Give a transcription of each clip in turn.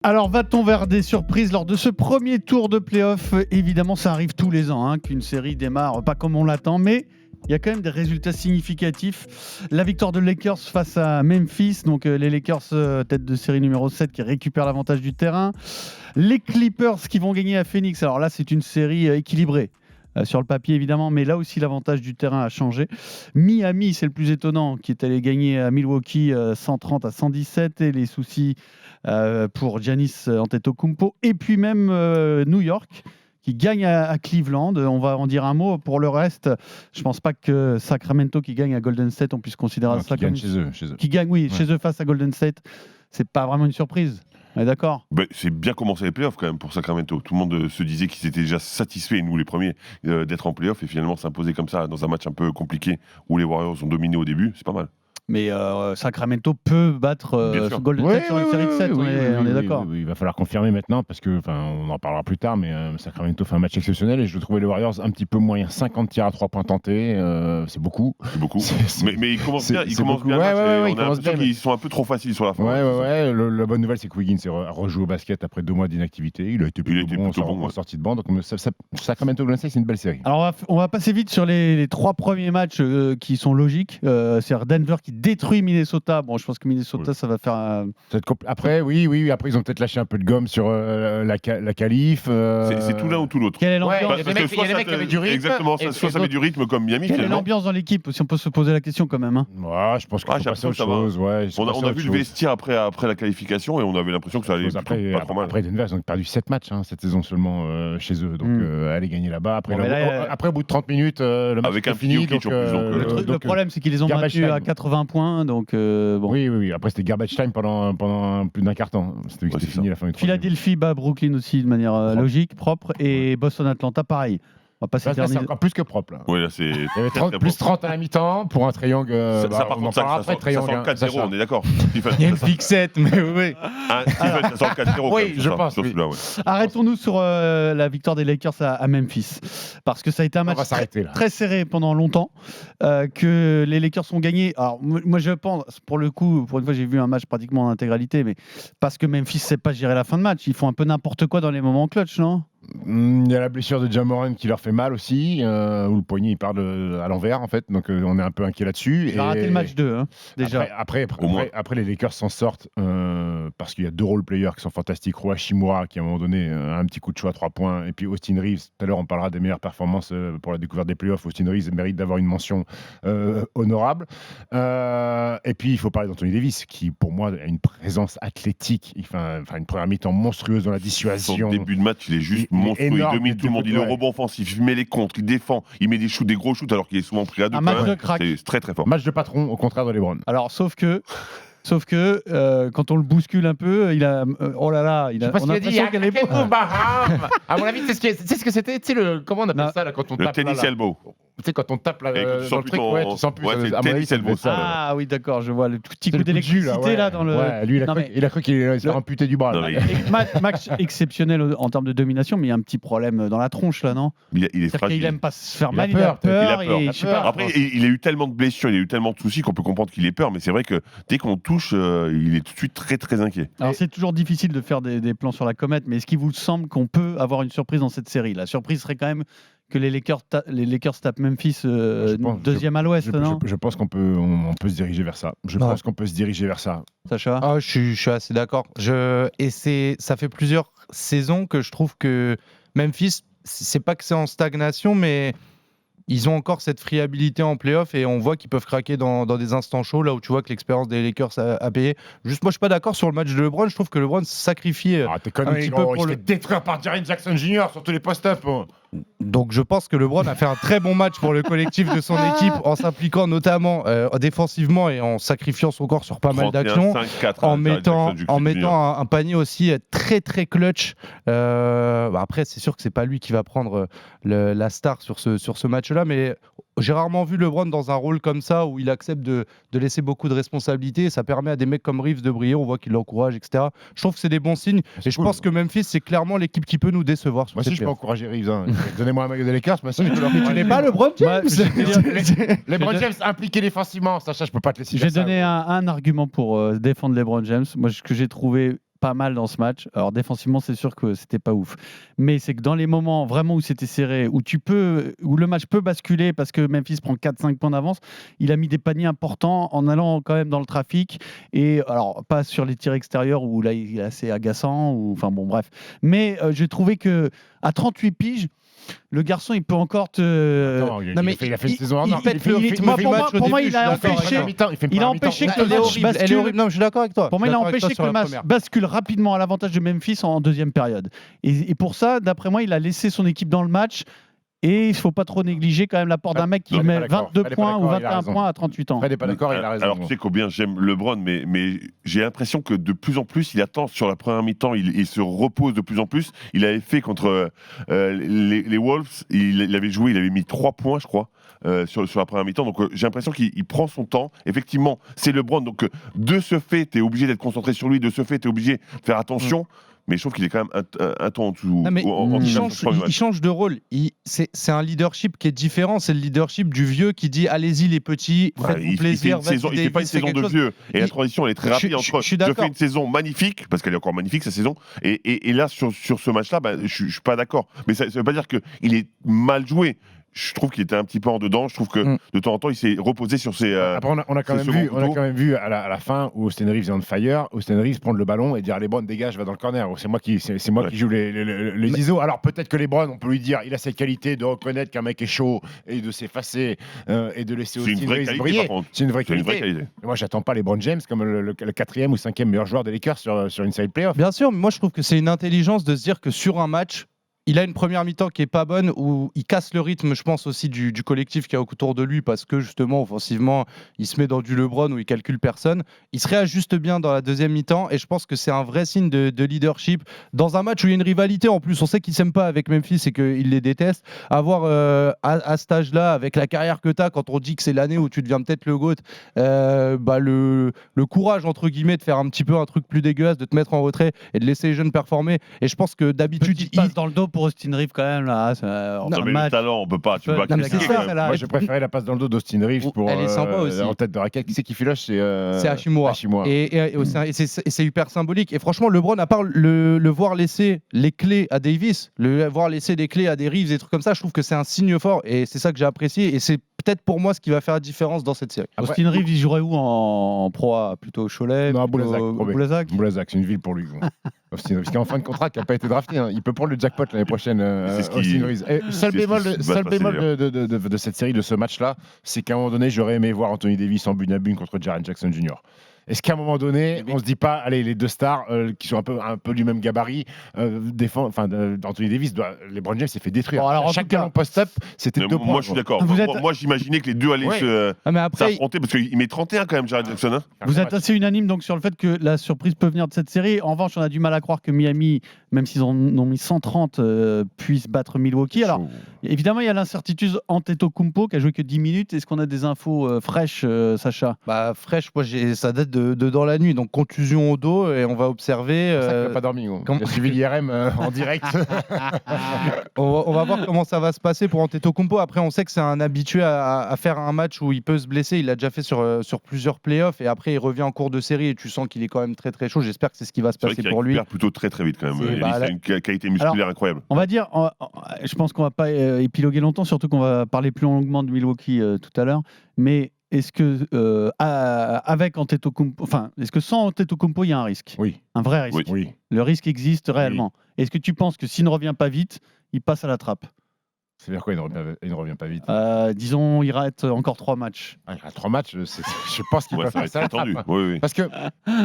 Alors, va-t-on vers des surprises lors de ce premier tour de play-off? Évidemment, ça arrive tous les ans, qu'une série démarre pas comme on l'attend, mais il y a quand même des résultats significatifs. La victoire de Lakers face à Memphis, donc les Lakers tête de série numéro 7 qui récupèrent l'avantage du terrain. Les Clippers qui vont gagner à Phoenix. Alors là, c'est une série équilibrée. Sur le papier évidemment, mais là aussi l'avantage du terrain a changé. Miami, c'est le plus étonnant, qui est allé gagner à Milwaukee 130 à 117, et les soucis pour Giannis Antetokounmpo. Et puis même New York qui gagne à Cleveland. On va en dire un mot. Pour le reste, je pense pas que Sacramento qui gagne à Golden State, on puisse considérer ça comme chez eux. Qui gagne, oui, chez eux face à Golden State. C'est pas vraiment une surprise. On est d'accord. C'est bien commencé les playoffs quand même pour Sacramento. Tout le monde se disait qu'ils étaient déjà satisfaits, nous les premiers, d'être en playoffs, et finalement s'imposer comme ça dans un match un peu compliqué où les Warriors ont dominé au début, c'est pas mal. Mais Sacramento peut battre Golden State sur une série de 7, on est d'accord. Oui, il va falloir confirmer maintenant parce que, on en parlera plus tard, mais Sacramento fait un match exceptionnel et je trouvais les Warriors un petit peu moyens. 50 tirs à 3 points tentés, c'est beaucoup. C'est beaucoup. Mais ils commencent bien. Ils commencent bien. On a l'impression qu'ils sont un peu trop faciles sur la fin. La bonne nouvelle, c'est que Wiggins s'est rejoué au basket après 2 mois d'inactivité. Il a été plutôt bon en sortie de banc. Donc Sacramento Golden State, c'est une belle série. Alors on va passer vite sur les 3 premiers matchs qui sont logiques. C'est Denver qui détruit Minnesota. Bon, je pense que Minnesota, ça va faire. Après, après ils ont peut-être lâché un peu de gomme sur la qualif. C'est tout l'un ou tout l'autre. Quelle est l'ambiance? Il y a des mecs qui avaient du rythme. Exactement, soit ça avait du rythme comme Miami. Quelle est l'ambiance dans l'équipe? Si on peut se poser la question quand même. Je pense qu'on peut passer à autre chose. On a vu le vestiaire après la qualification et on avait l'impression que ça allait pas trop mal. Après, Denver, ils ont perdu 7 matchs cette saison seulement chez eux. Donc, aller gagner là-bas. Après, au bout de 30 minutes, le match est fini. Le problème, c'est qu'ils les ont battus à 80 points. Donc, bon. Oui. Après, c'était garbage time pendant plus d'un quart temps. C'était fini à la fin du troisième. Philadelphie bat Brooklyn aussi de manière logique, propre. Et Boston-Atlanta, pareil. On va pas s'éterniser. C'est encore plus que propre. Là. Oui, là, c'est. Il y avait plus 30 à la mi-temps pour un triangle. Ça, par contre, ça sent 4-0, on est d'accord. Il y a une fixette, mais oui. Ça sent 4-0. Oui, je pense. Arrêtons-nous sur la victoire des Lakers à Memphis. Parce que ça a été un match très serré pendant longtemps. Que les Lakers ont gagné. Alors, moi, je pense, pour le coup, pour une fois, j'ai vu un match pratiquement en intégralité, mais parce que Memphis ne sait pas gérer la fin de match. Ils font un peu n'importe quoi dans les moments clutch, non? Il y a la blessure de Ja Morant qui leur fait mal aussi, où le poignet il part à l'envers en fait, donc on est un peu inquiet là-dessus. Il a raté le match 2 déjà. Après les Lakers s'en sortent parce qu'il y a 2 role-players qui sont fantastiques. Rui Hachimura qui à un moment donné un petit coup de choix à 3 points, et puis Austin Reeves. Tout à l'heure on parlera des meilleures performances pour la découverte des playoffs. Austin Reeves mérite d'avoir une mention honorable. Et puis il faut parler d'Anthony Davis qui pour moi a une présence athlétique, une première mi-temps monstrueuse dans la dissuasion. Son début de match il est juste monstrueux, il domine tout le monde, il est au rebond offensif, il met les contres, il défend, il met des gros shoots alors qu'il est souvent pris à 2. C'est très très fort. Match de patron au contraire de LeBron. Alors sauf que quand on le bouscule un peu, il a oh là là, il a. On a l'impression qu'elle est. À mon avis, c'est ce que c'était. Tu sais comment on appelle ça là quand on tape le tennis elbow. Tu sais, quand on tape là, dans le truc, tu sens plus. C'est le tennis elbow. Ah oui, d'accord, je vois le petit coup d'électricité là dans le. Ouais, lui, il a cru qu'il allait se faire amputer du bras. Match exceptionnel en termes de domination, mais il y a un petit problème dans la tronche là, non? Il est fragile. Il aime pas se faire mal, il a peur. Après, il a eu tellement de blessures, il a eu tellement de soucis qu'on peut comprendre qu'il ait peur, mais c'est vrai que dès qu'on touche, il est tout de suite très très inquiet. Alors c'est toujours difficile de faire des plans sur la comète, mais est-ce qu'il vous semble qu'on peut avoir une surprise dans cette série? La surprise serait quand même que les Lakers tapent Memphis deuxième à l'ouest, non? Je pense qu'on peut se diriger vers ça. Pense qu'on peut se diriger vers ça. Sacha? Je suis assez d'accord. Ça fait plusieurs saisons que je trouve que Memphis, c'est pas que c'est en stagnation, mais ils ont encore cette friabilité en play-off et on voit qu'ils peuvent craquer dans des instants chauds, là où tu vois que l'expérience des Lakers a payé. Juste, moi, je suis pas d'accord sur le match de LeBron. Je trouve que LeBron s'est sacrifié un petit peu pour le détruire par Jaren Jackson Jr. sur tous les post-up. Donc, je pense que LeBron a fait un très bon match pour le collectif de son équipe en s'impliquant notamment défensivement et en sacrifiant son corps sur pas mal d'actions, en mettant un panier aussi très très clutch. Après, c'est sûr que c'est pas lui qui va prendre la star sur ce match-là, mais j'ai rarement vu LeBron dans un rôle comme ça où il accepte de laisser beaucoup de responsabilités. Ça permet à des mecs comme Reeves de briller. On voit qu'il l'encourage, etc. Je trouve que c'est des bons signes. Et je pense que Memphis, c'est clairement l'équipe qui peut nous décevoir. Moi aussi, je peux encourager Reeves. Donnez-moi un maillot des Lakers. Moi aussi, je peux leur Tu n'es pas LeBron James. LeBron James impliqué défensivement. Sacha, je peux pas te laisser. Je vais donner un argument pour défendre LeBron James. Moi, ce que j'ai trouvé pas mal dans ce match. Alors défensivement, c'est sûr que c'était pas ouf. Mais c'est que dans les moments vraiment où c'était serré, où le match peut basculer parce que Memphis prend 4-5 points d'avance, il a mis des paniers importants en allant quand même dans le trafic. Et alors, pas sur les tirs extérieurs où là, il est assez agaçant. Enfin bon, bref. Mais j'ai trouvé que à 38 piges, le garçon, il peut encore te. Non, mais il a fait une saison en or. Pour moi, il a empêché que le match bascule. Elle est horrible. Non, je suis d'accord avec toi. Pour moi, il a empêché que le match bascule rapidement à l'avantage de Memphis en deuxième période. Et pour ça, d'après moi, il a laissé son équipe dans le match. Et il ne faut pas trop négliger quand même l'apport d'un mec qui met 22 points ou 21 points à 38 ans. Fred n'est pas d'accord, il a raison. Alors tu sais combien j'aime LeBron, mais j'ai l'impression que de plus en plus, il attend sur la première mi-temps, il se repose de plus en plus. Il avait fait contre les Wolves, il avait joué, il avait mis 3 points, je crois. Sur la première mi-temps, donc j'ai l'impression qu'il prend son temps. Effectivement, c'est LeBron, donc de ce fait, tu es obligé d'être concentré sur lui, de ce fait, tu es obligé de faire attention. Mais je trouve qu'il est quand même un temps en dessous. Il change de rôle. C'est un leadership qui est différent. C'est le leadership du vieux qui dit allez-y les petits, faites-vous plaisir. Il ne fait pas une saison de vieux. Et la transition, elle est très rapide entre je fais une saison magnifique, parce qu'elle est encore magnifique sa saison, et là, sur ce match-là, je ne suis pas d'accord. Mais ça ne veut pas dire qu'il est mal joué. Je trouve qu'il était un petit peu en dedans. Je trouve que de temps en temps, il s'est reposé sur ses. Après, on a quand même vu à la fin où Austin Reeves est on fire, Austin Reeves prendre le ballon et dire LeBron dégage, va dans le corner. C'est moi qui joue les ISO. Alors peut-être que LeBron, on peut lui dire, il a cette qualité de reconnaître qu'un mec est chaud et de s'effacer et de laisser Austin Reeves briller. C'est une vraie qualité. Moi, j'attends pas LeBron James comme le 4e ou 5e meilleur joueur des Lakers sur une série de playoffs. Bien sûr, mais moi je trouve que c'est une intelligence de se dire que sur un match. Il a une première mi-temps qui est pas bonne où il casse le rythme, je pense aussi du collectif qui est autour de lui parce que justement offensivement il se met dans du LeBron où il calcule personne. Il se réajuste bien dans la deuxième mi-temps et je pense que c'est un vrai signe de leadership dans un match où il y a une rivalité en plus. On sait qu'il s'aime pas avec Memphis et qu'il les déteste. Avoir à cet âge-là avec la carrière que tu as quand on dit que c'est l'année où tu deviens peut-être le GOAT, le courage entre guillemets de faire un petit peu un truc plus dégueulasse, de te mettre en retrait et de laisser les jeunes performer. Et je pense que d'habitude il passe dans le dos pour Austin Reeves quand même là. Non mais le talent, on peut pas. Tu peux pas. Moi, j'ai préféré la passe dans le dos d'Austin Reeves pour. Elle est sympa aussi. En tête de raquette. Qui c'est qui filoche? C'est Hachimura. Et c'est hyper symbolique. Et franchement, LeBron, à part le voir laisser les clés à Davis, le voir laisser les clés à des Reeves, des trucs comme ça, je trouve que c'est un signe fort. Et c'est ça que j'ai apprécié. Et c'est peut-être pour moi ce qui va faire la différence dans cette série. Austin Reeves, il jouerait où en pro? Plutôt au Cholet? Non, à Boulazac, c'est une ville pour lui. Austin Reeves, qui est en fin de contrat, qui n'a pas été drafté. Il peut prendre le jackpot l'année prochaine. Austin Reeves. Seul bémol de cette série, de ce match-là, c'est qu'à un moment donné, j'aurais aimé voir Anthony Davis en bune à bune contre Jaren Jackson Jr. Est-ce qu'à un moment donné, on se dit pas, allez, les deux stars qui sont un peu du même gabarit, Anthony Davis, LeBron James s'est fait détruire. Alors, chacun en post-up, c'était 2 points. Moi, je suis d'accord. Moi, j'imaginais que les deux allaient s'affronter parce qu'il met 31 quand même, Jaren Jackson. Hein. Vous êtes assez unanime donc sur le fait que la surprise peut venir de cette série. En revanche, on a du mal à croire que Miami, même s'ils en ont mis 130, puisse battre Milwaukee. Alors, évidemment, il y a l'incertitude Antetokounmpo qui a joué que 10 minutes. Est-ce qu'on a des infos fraîches, Sacha? Fraîches, moi, ça date de dans la nuit, donc contusion au dos et on va observer. C'est ça qu'il n'a pas dormi. Il a suivi l'IRM en direct. on va voir comment ça va se passer pour Antetokounmpo. Après, on sait que c'est un habitué à faire un match où il peut se blesser. Il l'a déjà fait sur plusieurs playoffs et après il revient en cours de série et tu sens qu'il est quand même très très chaud. J'espère que c'est ce qui va se passer pour lui. Il récupère plutôt très très vite quand même. Il a une qualité musculaire incroyable. On va dire, je pense qu'on va pas épiloguer longtemps, surtout qu'on va parler plus longuement de Milwaukee tout à l'heure, mais est-ce que avec Antetokounmpo, est-ce que sans Antetokounmpo, il y a un risque? Oui. Un vrai risque. Oui. Le risque existe réellement. Oui. Est-ce que tu penses que s'il ne revient pas vite, il passe à la trappe? C'est-à-dire quoi, il ne revient pas vite? Disons, il rate encore 3 matchs. Il rate 3 matchs, je pense qu'il va faire ça. Oui. Parce que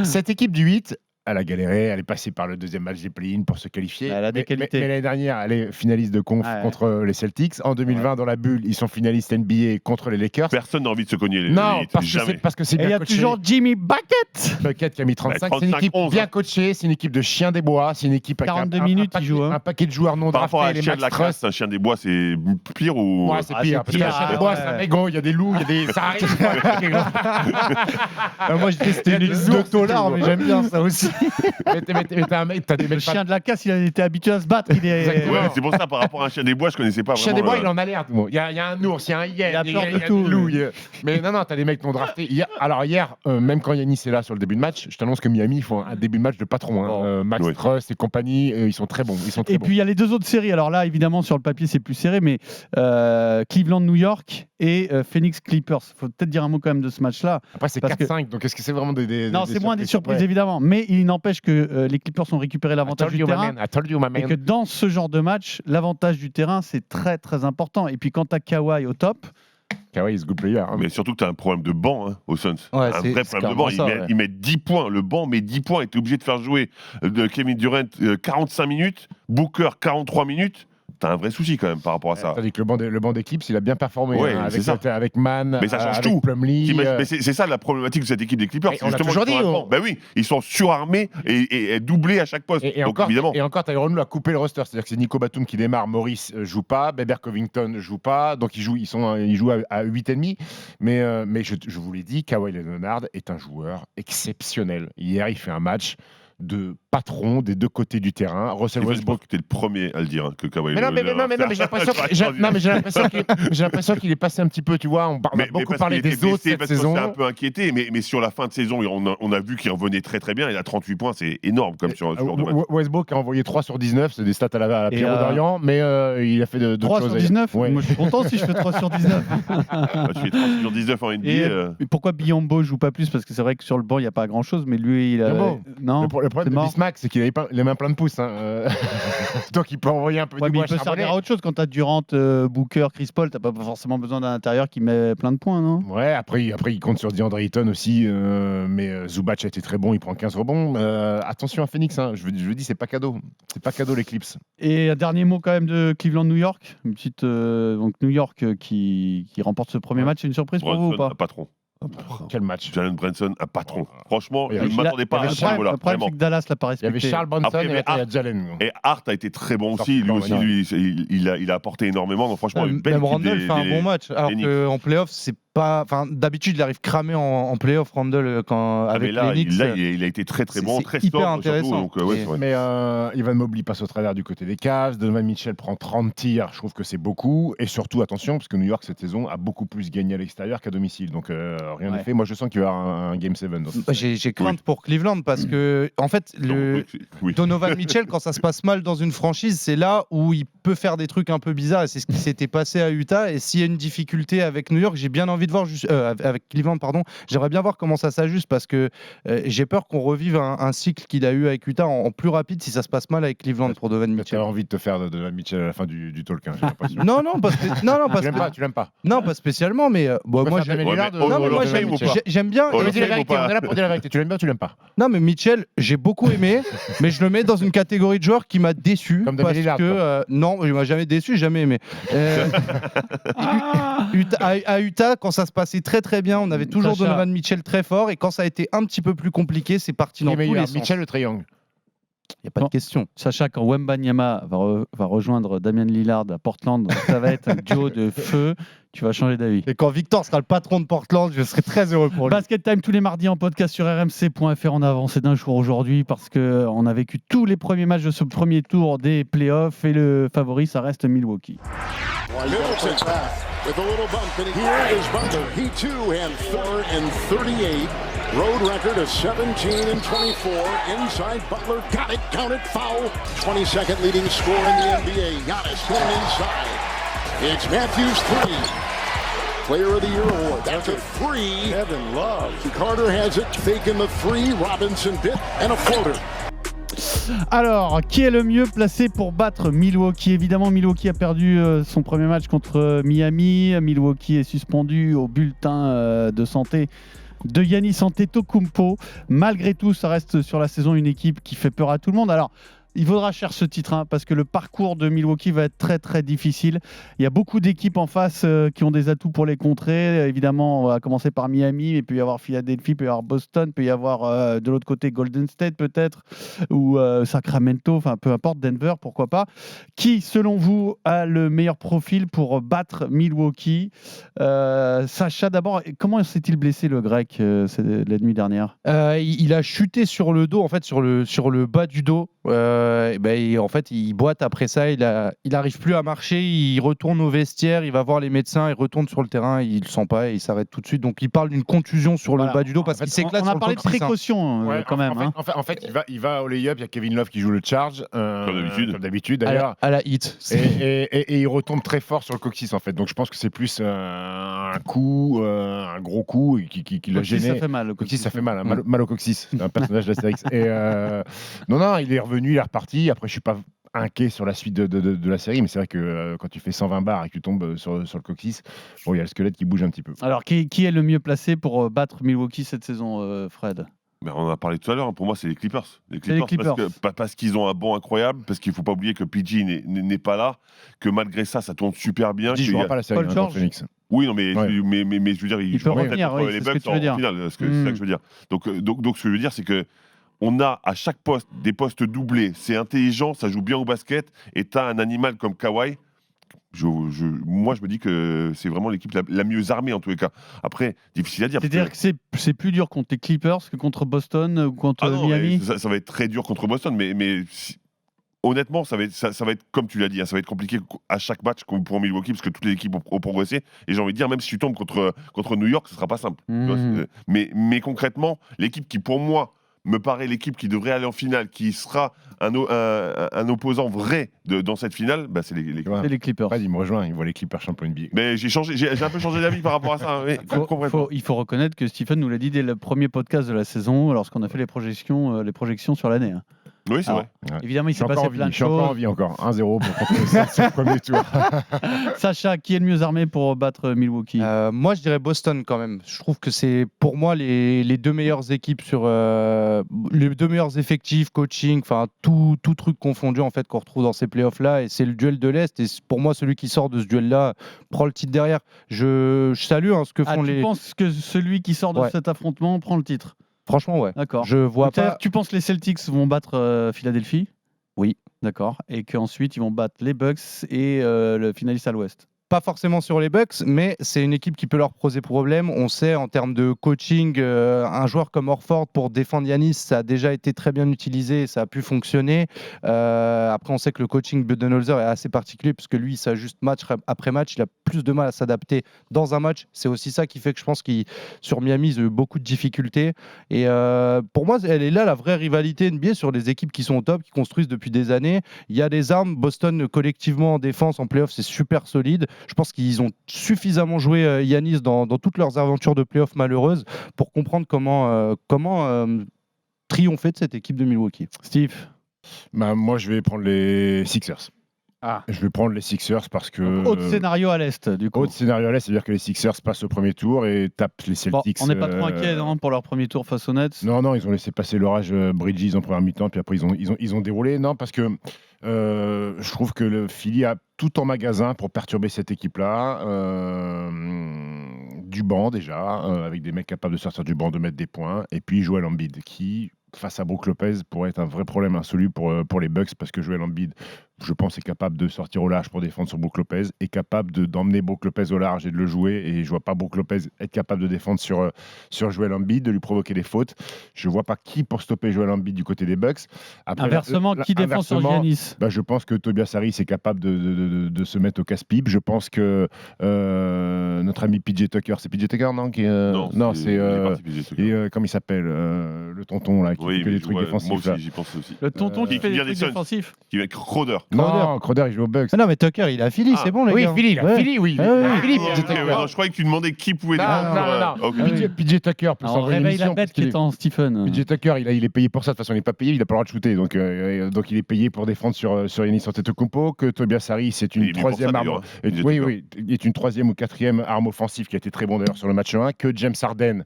cette équipe du 8, elle a galéré, elle est passée par le deuxième match des play-in pour se qualifier. Elle a des qualités. Mais l'année dernière, elle est finaliste de conf contre les Celtics. En 2020, dans la bulle, ils sont finalistes NBA contre les Lakers. Personne n'a envie de se cogner les parce que c'est bien coaché. Il y a toujours Jimmy Bucket qui a mis 35. C'est une équipe bien coachée, c'est une équipe de chiens des bois, c'est une équipe avec 42 minutes, il joue. Un paquet de joueurs non draftés. Par rapport à un chien de la classe, un chien des bois, c'est pire ou... Ouais, c'est pire. Parce qu'un chien des bois, c'est un mec gros, il y a des loups, ça arrive. Moi, je dis c'était une de $, mais j'aime bien ça aussi. mais t'as un mec, t'as des mecs. Le chien de la casse, il a été habitué à se battre. Ouais, c'est pour ça, par rapport à un chien des bois, je connaissais pas vraiment. Chien des bois, il en alerte. Il y a un ours, il y a un hyène, il y a des loups. Mais non, t'as des mecs qui ont drafté. Hier, même quand Yanis est là sur le début de match, je t'annonce que Miami, ils font un début de match de patron. Max Truss et compagnie, ils sont très bons. Et puis il y a les deux autres séries. Alors là, évidemment, sur le papier, c'est plus serré, mais Cleveland-New York et Phoenix-Clippers. Il faut peut-être dire un mot quand même de ce match-là. Après, c'est 4-5, donc est-ce que c'est vraiment des non, c'est moins des surprises, évidemment. Mais il n'empêche que les Clippers ont récupéré l'avantage du terrain. Et que dans ce genre de match, l'avantage du terrain, c'est très, très important. Et puis quand tu as Kawhi au top... Kawhi is good player. Hein. Mais surtout que tu as un problème de banc aux Suns. Ouais, un vrai problème de banc. Ils mettent 10 points. Le banc met 10 points et tu es obligé de faire jouer Kevin Durant 45 minutes, Booker 43 minutes. T'as un vrai souci quand même par rapport à ça. Tandis que le banc d'Eclipse, il a bien performé avec Man, mais ça change avec tout. Plumlee. Mais c'est ça la problématique de cette équipe des Clippers. On l'a toujours dit. Ben oui, ils sont surarmés et doublés à chaque poste. Et donc, encore, évidemment. Et encore, Tyronn a coupé le roster. C'est-à-dire que c'est Nico Batum qui démarre, Maurice joue pas, Bébert Covington joue pas, donc ils jouent à 8,5. Mais je vous l'ai dit, Kawhi Leonard est un joueur exceptionnel. Hier, il fait un match de patron des deux côtés du terrain. Russell Westbrook était le premier à le dire que Kawhi. Mais j'ai l'impression qu'il est passé un petit peu, tu vois. On a beaucoup parlé des autres cette saison. On s'est un peu inquiété, mais sur la fin de saison, on a vu qu'il revenait très très bien. Il a 38 points, c'est énorme comme sur un joueur de match. Westbrook a envoyé 3 sur 19, c'est des stats à la Pierrot Dorian, mais il a fait d'autres 3 choses. 3 sur 19 Moi je suis content si je fais 3 sur 19. Tu fais 3 sur 19 en NBA. Et pourquoi Biyombo joue pas plus? Parce que c'est vrai que sur le banc, il n'y a pas grand chose, mais lui, il a. Non, le problème de Bismack, c'est qu'il avait pas les mains pleines de pouces. Donc il peut envoyer un peu du bois. Il peut servir à autre chose. Quand tu as Durant, Booker, Chris Paul, tu n'as pas forcément besoin d'un intérieur qui met plein de points, non? Ouais, après il compte sur DeAndre Ayton aussi, mais Zubac a été très bon, il prend 15 rebonds. Attention à Phoenix, je le dis, c'est pas cadeau. C'est pas cadeau l'Eclipse. Et un dernier mot quand même de Cleveland-New York. Une petite, donc New York qui remporte ce premier match, c'est une surprise pour vous ou pas? Patron. Quel match? Jalen Brunson, un patron. Franchement, je ne m'attendais pas à ce niveau-là. Le problème, c'est que Dallas l'a pas respecté. Il y avait Charles Bronson et il y a Jalen. Et Hart a été très bon aussi. Lui aussi, il a apporté énormément. Donc franchement, une belle équipe. Randle fait un bon match. Alors qu'en playoff, c'est pas. Enfin, d'habitude, il arrive cramé en playoff, Randle, avec les Knicks. Là, il a été très très bon, très hyper intéressant. Mais Evan Mobley passe au travers du côté des Cavs. Donovan Mitchell prend 30 tirs. Je trouve que c'est beaucoup. Et surtout, attention, parce que New York cette saison a beaucoup plus gagné à l'extérieur qu'à domicile. Donc rien n'est fait. Moi, je sens qu'il va y avoir un Game 7. J'ai crainte pour Cleveland parce que, en fait, Donovan Mitchell, quand ça se passe mal dans une franchise, c'est là où il peut faire des trucs un peu bizarres. Et c'est ce qui s'était passé à Utah. Et s'il y a une difficulté avec New York, j'ai bien envie de voir avec Cleveland, j'aimerais bien voir comment ça s'ajuste parce que j'ai peur qu'on revive un cycle qu'il a eu avec Utah en plus rapide si ça se passe mal avec Cleveland pour Donovan Mitchell. Tu as envie de te faire de Donovan Mitchell à la fin du talk. Non, tu l'aimes pas. Non, pas spécialement, mais moi j'aime bien. On est là pour dire la vérité. Tu l'aimes bien ou tu l'aimes pas? Non, mais Mitchell, j'ai beaucoup aimé, mais je le mets dans une catégorie de joueurs qui m'a déçu. Comme parce Lillard, que non, il m'a jamais déçu, jamais aimé. À Utah, quand ça se passait très très bien, on avait toujours Donovan Mitchell très fort, et quand ça a été un petit peu plus compliqué, c'est parti dans tous les sens. Mitchell le triangle. Il n'y a pas de question. Sacha, quand Wembanyama va rejoindre Damian Lillard à Portland, ça va être un duo de feu. Tu vas changer d'avis. Et quand Victor sera le patron de Portland, je serai très heureux pour lui. Basket Time tous les mardis en podcast sur rmc.fr. On a avancé d'un jour aujourd'hui parce qu'on a vécu tous les premiers matchs de ce premier tour des playoffs et le favori, ça reste Milwaukee. With a little bump, and here is Butler. He too had 3rd and 38. Road record of 17 and 24. Inside Butler, got it, counted, foul. 22nd leading scorer in the NBA. Giannis going inside. It's Matthews 3. Player of the Year award. That's a 3. Kevin Love. Carter has it, faking the 3. Robinson bit and a floater. Alors, qui est le mieux placé pour battre Milwaukee? Évidemment, Milwaukee a perdu son premier match contre Miami. Milwaukee est suspendu au bulletin de santé de Giannis Antetokounmpo. Malgré tout, ça reste sur la saison une équipe qui fait peur à tout le monde. Alors, Il vaudra cher ce titre, parce que le parcours de Milwaukee va être très très difficile. Il y a beaucoup d'équipes en face qui ont des atouts pour les contrer. Évidemment, on va commencer par Miami, mais il peut y avoir Philadelphie, il peut y avoir Boston, il peut y avoir de l'autre côté Golden State peut-être, ou Sacramento, enfin peu importe, Denver, pourquoi pas. Qui, selon vous, a le meilleur profil pour battre Milwaukee? Sacha, d'abord, comment s'est-il blessé le grec la nuit dernière? Il a chuté sur le dos, en fait, sur le bas du dos. En fait, il boite après ça, il arrive plus à marcher, il retourne au vestiaire, il va voir les médecins, il retourne sur le terrain, il le sent pas et il s'arrête tout de suite. Donc il parle d'une contusion sur le bas du dos parce qu'il s'éclate sur le coccyx. On a parlé de précaution quand même. En fait, il va au lay-up, il y a Kevin Love qui joue le charge, comme d'habitude d'ailleurs. À la hit. Et il retombe très fort sur le coccyx en fait. Donc je pense que c'est plus un coup, un gros coup qui l'a gêné. Ça fait mal. Le coccyx, ça fait mal, mal au coccyx. C'est un personnage d'Astérix. Et non, il est revenu, il est reparti. Après, je suis pas inquiet sur la suite de la série, mais c'est vrai que quand tu fais 120 bars et que tu tombes sur le coccyx, il y a le squelette qui bouge un petit peu. Alors, qui est le mieux placé pour battre Milwaukee cette saison, Fred? On en a parlé tout à l'heure, pour moi c'est les Clippers. Parce qu'ils ont un banc incroyable, parce qu'il ne faut pas oublier que PG n'est pas là, que malgré ça tourne super bien. Il ne jouera pas la série contre Phoenix. Oui, non, mais je veux dire, il jouera peut-être contre les Bucks en finale, c'est ça que je veux dire. Donc ce que je veux dire, c'est que on a à chaque poste des postes doublés, c'est intelligent, ça joue bien au basket, et tu as un animal comme Kawhi. Moi, je me dis que c'est vraiment l'équipe la mieux armée en tous les cas. Après, difficile à dire. C'est-à-dire que c'est plus dur contre les Clippers que contre Boston ou contre Miami. Ça va être très dur contre Boston, mais honnêtement, ça va être comme tu l'as dit, ça va être compliqué à chaque match pour Milwaukee parce que toutes les équipes ont progressé. Et j'ai envie de dire, même si tu tombes contre New York, ce sera pas simple. Mais concrètement, l'équipe qui, pour moi, me paraît l'équipe qui devrait aller en finale, qui sera un opposant vrai dans cette finale, c'est les Clippers. Il me rejoint, il voit les Clippers champions NBA. Mais j'ai un peu changé d'avis par rapport à ça. Il faut reconnaître que Stephen nous l'a dit dès le premier podcast de la saison, lorsqu'on a fait les projections sur l'année. Oui, c'est vrai. Évidemment, il s'est passé plein de choses. Je suis encore en vie encore. 1-0 pour contre ça sur le premier tour. Sacha, qui est le mieux armé pour battre Milwaukee? Moi, je dirais Boston quand même. Je trouve que c'est pour moi les deux meilleures équipes sur les deux meilleurs effectifs, coaching, enfin tout truc confondu en fait qu'on retrouve dans ces playoffs-là. Et c'est le duel de l'Est. Et pour moi, celui qui sort de ce duel-là prend le titre derrière. Je salue ce que font les. Tu penses que celui qui sort de cet affrontement prend le titre? Franchement, ouais. D'accord. Je vois pas. Tu penses que les Celtics vont battre Philadelphie? Oui. D'accord. Et qu'ensuite, ils vont battre les Bucks et le finaliste à l'Ouest? Pas forcément sur les Bucks, mais c'est une équipe qui peut leur poser problème. On sait en termes de coaching, un joueur comme Horford pour défendre Giannis, ça a déjà été très bien utilisé et ça a pu fonctionner. Après, on sait que le coaching Budenholzer est assez particulier parce que lui, il s'ajuste match après match. Il a plus de mal à s'adapter dans un match. C'est aussi ça qui fait que je pense qu'il sur Miami, ils ont eu beaucoup de difficultés. Et pour moi, elle est là la vraie rivalité NBA sur les équipes qui sont au top, qui construisent depuis des années. Il y a des armes. Boston collectivement en défense, en playoff, c'est super solide. Je pense qu'ils ont suffisamment joué Giannis dans toutes leurs aventures de playoff malheureuses pour comprendre comment triompher de cette équipe de Milwaukee. Steve? Moi, je vais prendre les Sixers. Je vais prendre les Sixers parce que... Autre scénario à l'Est, du coup. Autre scénario à l'Est, c'est-à-dire que les Sixers passent au premier tour et tapent les Celtics. On n'est pas trop inquiet pour leur premier tour face aux Nets? Non, ils ont laissé passer l'orage Bridges en première mi-temps, puis après ils ont déroulé. Non, parce que je trouve que le Philly a tout en magasin pour perturber cette équipe-là. Du banc déjà, avec des mecs capables de sortir du banc, de mettre des points. Et puis Joel Embiid, qui, face à Brook Lopez, pourrait être un vrai problème insoluble pour les Bucks, parce que Joel Embiid, je pense, est capable de sortir au large pour défendre sur Brook Lopez, est capable d'emmener Brook Lopez au large et de le jouer. Et je vois pas Brook Lopez être capable de défendre sur Joel Embiid, de lui provoquer des fautes. Je vois pas qui pour stopper Joel Embiid du côté des Bucks. Après, inversement, qui défend sur Giannis? Je pense que Tobias Harris est capable de se mettre au casse-pipe. Je pense que notre ami PJ Tucker, c'est PJ Tucker, non c'est comment il s'appelle, le tonton là, qui fait des trucs défensifs. Moi aussi, j'y pense aussi. Le tonton qui fait des trucs défensifs. Qui va être Crowder. Non, Crowder, il joue aux Bucks. Non, mais Tucker, il a Philly, c'est bon, les gars. Oui, Philly, Ouais. Je croyais que tu demandais qui pouvait Non. PJ Tucker, pour On s'envoyer une réveille la mission, bête qui est en Stephen. PJ Tucker, il est payé pour ça. De toute façon, il n'est pas payé, il n'a pas le droit de shooter. Donc il est payé pour défendre sur Giannis Antetokounmpo. Que Tobias Harris, c'est une troisième arme. Oui, il est une troisième ou quatrième arme offensive qui a été très bon d'ailleurs sur le match 1. Que James Harden,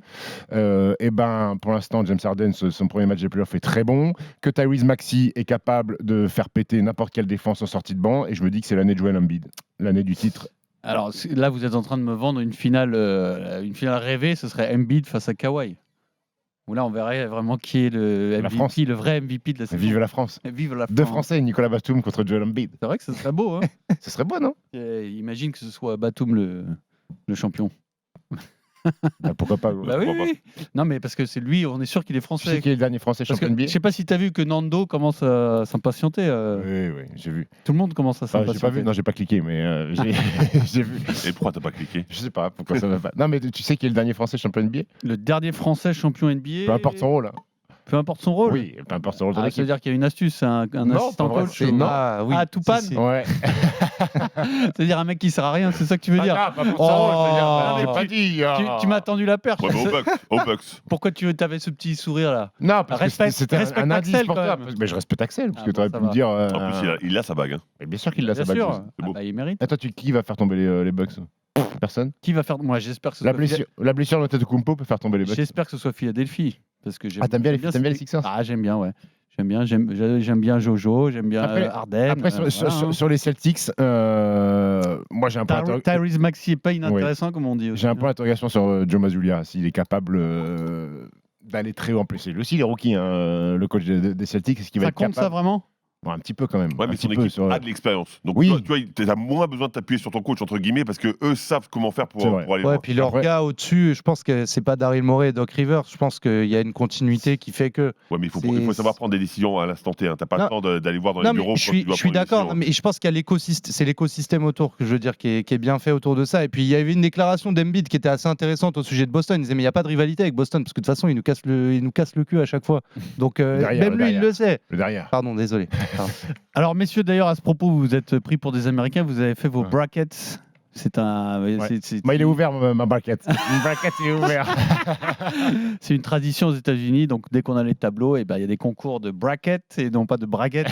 pour l'instant, James Harden, son premier match de playoff est très bon. Que Tyrese Maxey est capable de faire péter n'importe quelle défense en sortie de banc. Et je me dis que c'est l'année de Joel Embiid, l'année du titre. Alors là, vous êtes en train de me vendre une finale rêvée, ce serait Embiid face à Kawhi. Où là, on verrait vraiment qui est le MVP, le vrai MVP de la saison. Vive la France. Vive la France. Deux Français, Nicolas Batum contre Joel Embiid. C'est vrai que ce serait beau. Hein. Ce serait beau, non? Imagine que ce soit Batum le champion. Pourquoi pas? Oui. Non, mais parce que c'est lui, on est sûr qu'il est français. Tu sais qui est le dernier français champion NBA? Je sais pas si tu as vu que Nando commence à s'impatienter. Oui, j'ai vu. Tout le monde commence à s'impatienter. J'ai pas vu, non, j'ai pas cliqué, mais j'ai vu. Et pourquoi t'as pas cliqué? Je sais pas, pourquoi ça va pas. Non, mais tu sais qui est le dernier français champion NBA? Le dernier français champion NBA. Peu importe son rôle. Peu importe son rôle. Oui, peu importe son rôle. Ça veut dire qu'il y a une astuce, un assistant coach. Toupane. Ouais. C'est-à-dire un mec qui sert à rien, c'est ça que tu veux dire? Pas pour son rôle, j'ai pas dit. Tu m'as tendu la perche. Ouais, au Bucks. Pourquoi tu avais ce petit sourire là? Non, parce que c'était un indice Axel, pour quand toi. même. Mais je respecte Axel, parce que tu aurais pu me dire. En plus, il a sa bague. Hein. Mais bien sûr qu'il a sa bague. Bien sûr, il mérite. Attends, qui va faire tomber les Bucks? Personne. Qui va faire? Moi, j'espère que ce soit la blessure de Antetokounmpo peut faire tomber les Bucks. J'espère que ce soit Philadelphie. Parce que t'aimes bien les Sixers? J'aime bien, ouais. J'aime bien Jojo, j'aime bien Harden. Après, sur les Celtics, moi j'ai un point d'interrogation. Tyrese Maxey n'est pas inintéressant, comme on dit. J'ai un point d'interrogation sur Joe Mazzulla, s'il est capable d'aller très haut en plus. C'est lui aussi, il est rookie, le coach des Celtics. Est-ce qu'il va être capable? Ça compte ça vraiment? Bon, un petit peu quand même. Ouais, mais son équipe a de l'expérience. Donc, oui. tu as moins besoin de t'appuyer sur ton coach, entre guillemets, parce qu'eux savent comment faire pour aller loin. Ouais, puis leur gars au-dessus, je pense que c'est pas Daryl Morey et Doc Rivers. Je pense qu'il y a une continuité qui fait que. Ouais, mais il faut savoir prendre des décisions à l'instant T. Hein. Tu n'as pas le temps d'aller voir dans les bureaux. Je suis d'accord, mais je pense qu'il y a c'est l'écosystème autour, que je veux dire, qui est bien fait autour de ça. Et puis, il y avait une déclaration d'Embiid qui était assez intéressante au sujet de Boston. Il disait, mais il n'y a pas de rivalité avec Boston, parce que de toute façon, il nous casse le cul à chaque fois. Donc, même lui, il le sait. Le derrière. Pardon, désolé. Alors, messieurs, d'ailleurs, à ce propos, vous êtes pris pour des Américains, vous avez fait vos brackets. C'est un. Moi, il est ouvert, ma bracket. Une bracket, il est ouvert. C'est une tradition aux États-Unis. Donc, dès qu'on a les tableaux, il y a des concours de brackets et non pas de brackets.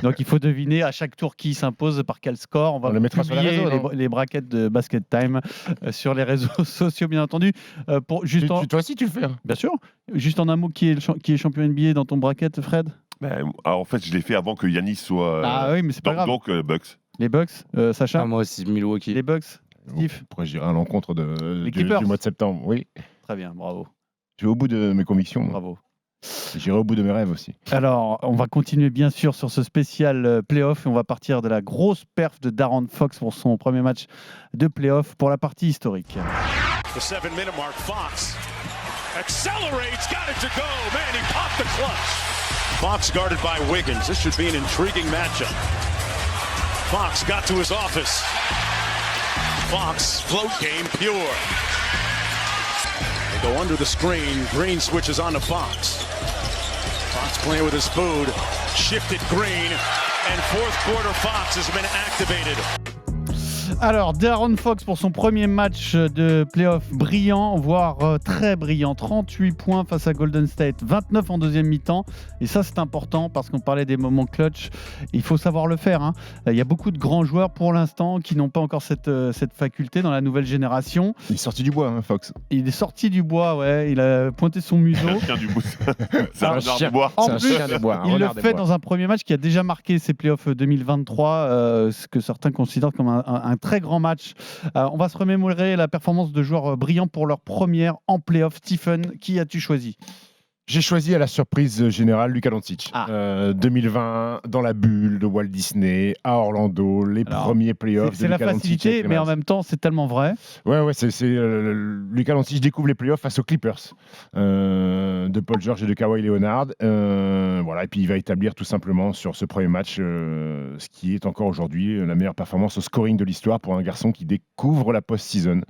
Donc, il faut deviner à chaque tour qui s'impose par quel score. On va publier les brackets de Basket Time sur les réseaux sociaux, bien entendu. Toi aussi, tu le fais. Hein. Bien sûr. Juste en un mot, qui est champion NBA dans ton bracket, Fred? Alors, en fait, je l'ai fait avant que Giannis soit. Ah oui, mais c'est pas grave. Donc, Bucks. Les Bucks, Sacha? Moi aussi, Milwaukee. Les Bucks, Steve? Pourquoi j'irai à l'encontre du mois de septembre? Oui. Très bien, bravo. Je vais au bout de mes convictions. Bravo. J'irai au bout de mes rêves aussi. Alors, on va continuer bien sûr sur ce spécial playoff et on va partir de la grosse perf de Darren Fox pour son premier match de playoff pour la partie historique. The 7-minute mark, Fox accelerates, got it to go. Man, he popped the clutch. Fox guarded by Wiggins. This should be an intriguing matchup. Fox got to his office. Fox, float game, pure. They go under the screen. Green switches on to Fox. Fox playing with his food. Shifted Green. And fourth quarter Fox has been activated. Alors, Darren Fox pour son premier match de playoff brillant, voire très brillant. 38 points face à Golden State, 29 en deuxième mi-temps. Et ça, c'est important parce qu'on parlait des moments clutch. Il faut savoir le faire. Hein. Il y a beaucoup de grands joueurs pour l'instant qui n'ont pas encore cette faculté dans la nouvelle génération. Il est sorti du bois, hein, Fox. Il est sorti du bois, ouais. Il a pointé son museau. C'est un chien du bois. C'est un chien de bois. En plus, il le fait dans un premier match qui a déjà marqué ses playoffs 2023, ce que certains considèrent comme un très grand match. On va se remémorer la performance de joueurs brillants pour leur première en playoff. Stephen, qui as-tu choisi? J'ai choisi à la surprise générale Luka Doncic. 2020, dans la bulle de Walt Disney, à Orlando, les premiers playoffs. C'est la facilité, mais en même temps, c'est tellement vrai. Ouais, Luka Doncic découvre les playoffs face aux Clippers de Paul George et de Kawhi Leonard. Et puis il va établir tout simplement sur ce premier match ce qui est encore aujourd'hui la meilleure performance au scoring de l'histoire pour un garçon qui découvre la post-season.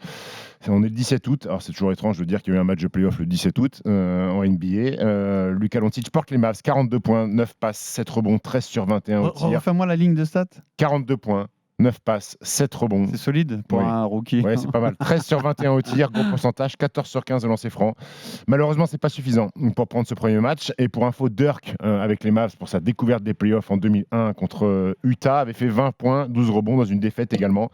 On est le 17 août, alors c'est toujours étrange de dire qu'il y a eu un match de playoff le 17 août en NBA. Luka Doncic porte les Mavs, 42 points, 9 passes, 7 rebonds, 13 sur 21 au tir. Refais-moi la ligne de stats. 42 points, 9 passes, 7 rebonds. C'est solide pour un rookie. Ouais, c'est pas mal. 13 sur 21 au tir, gros pourcentage, 14 sur 15 de lancers francs. Malheureusement, c'est pas suffisant pour prendre ce premier match. Et pour info, Dirk, avec les Mavs, pour sa découverte des playoffs en 2001 contre Utah, avait fait 20 points, 12 rebonds dans une défaite également.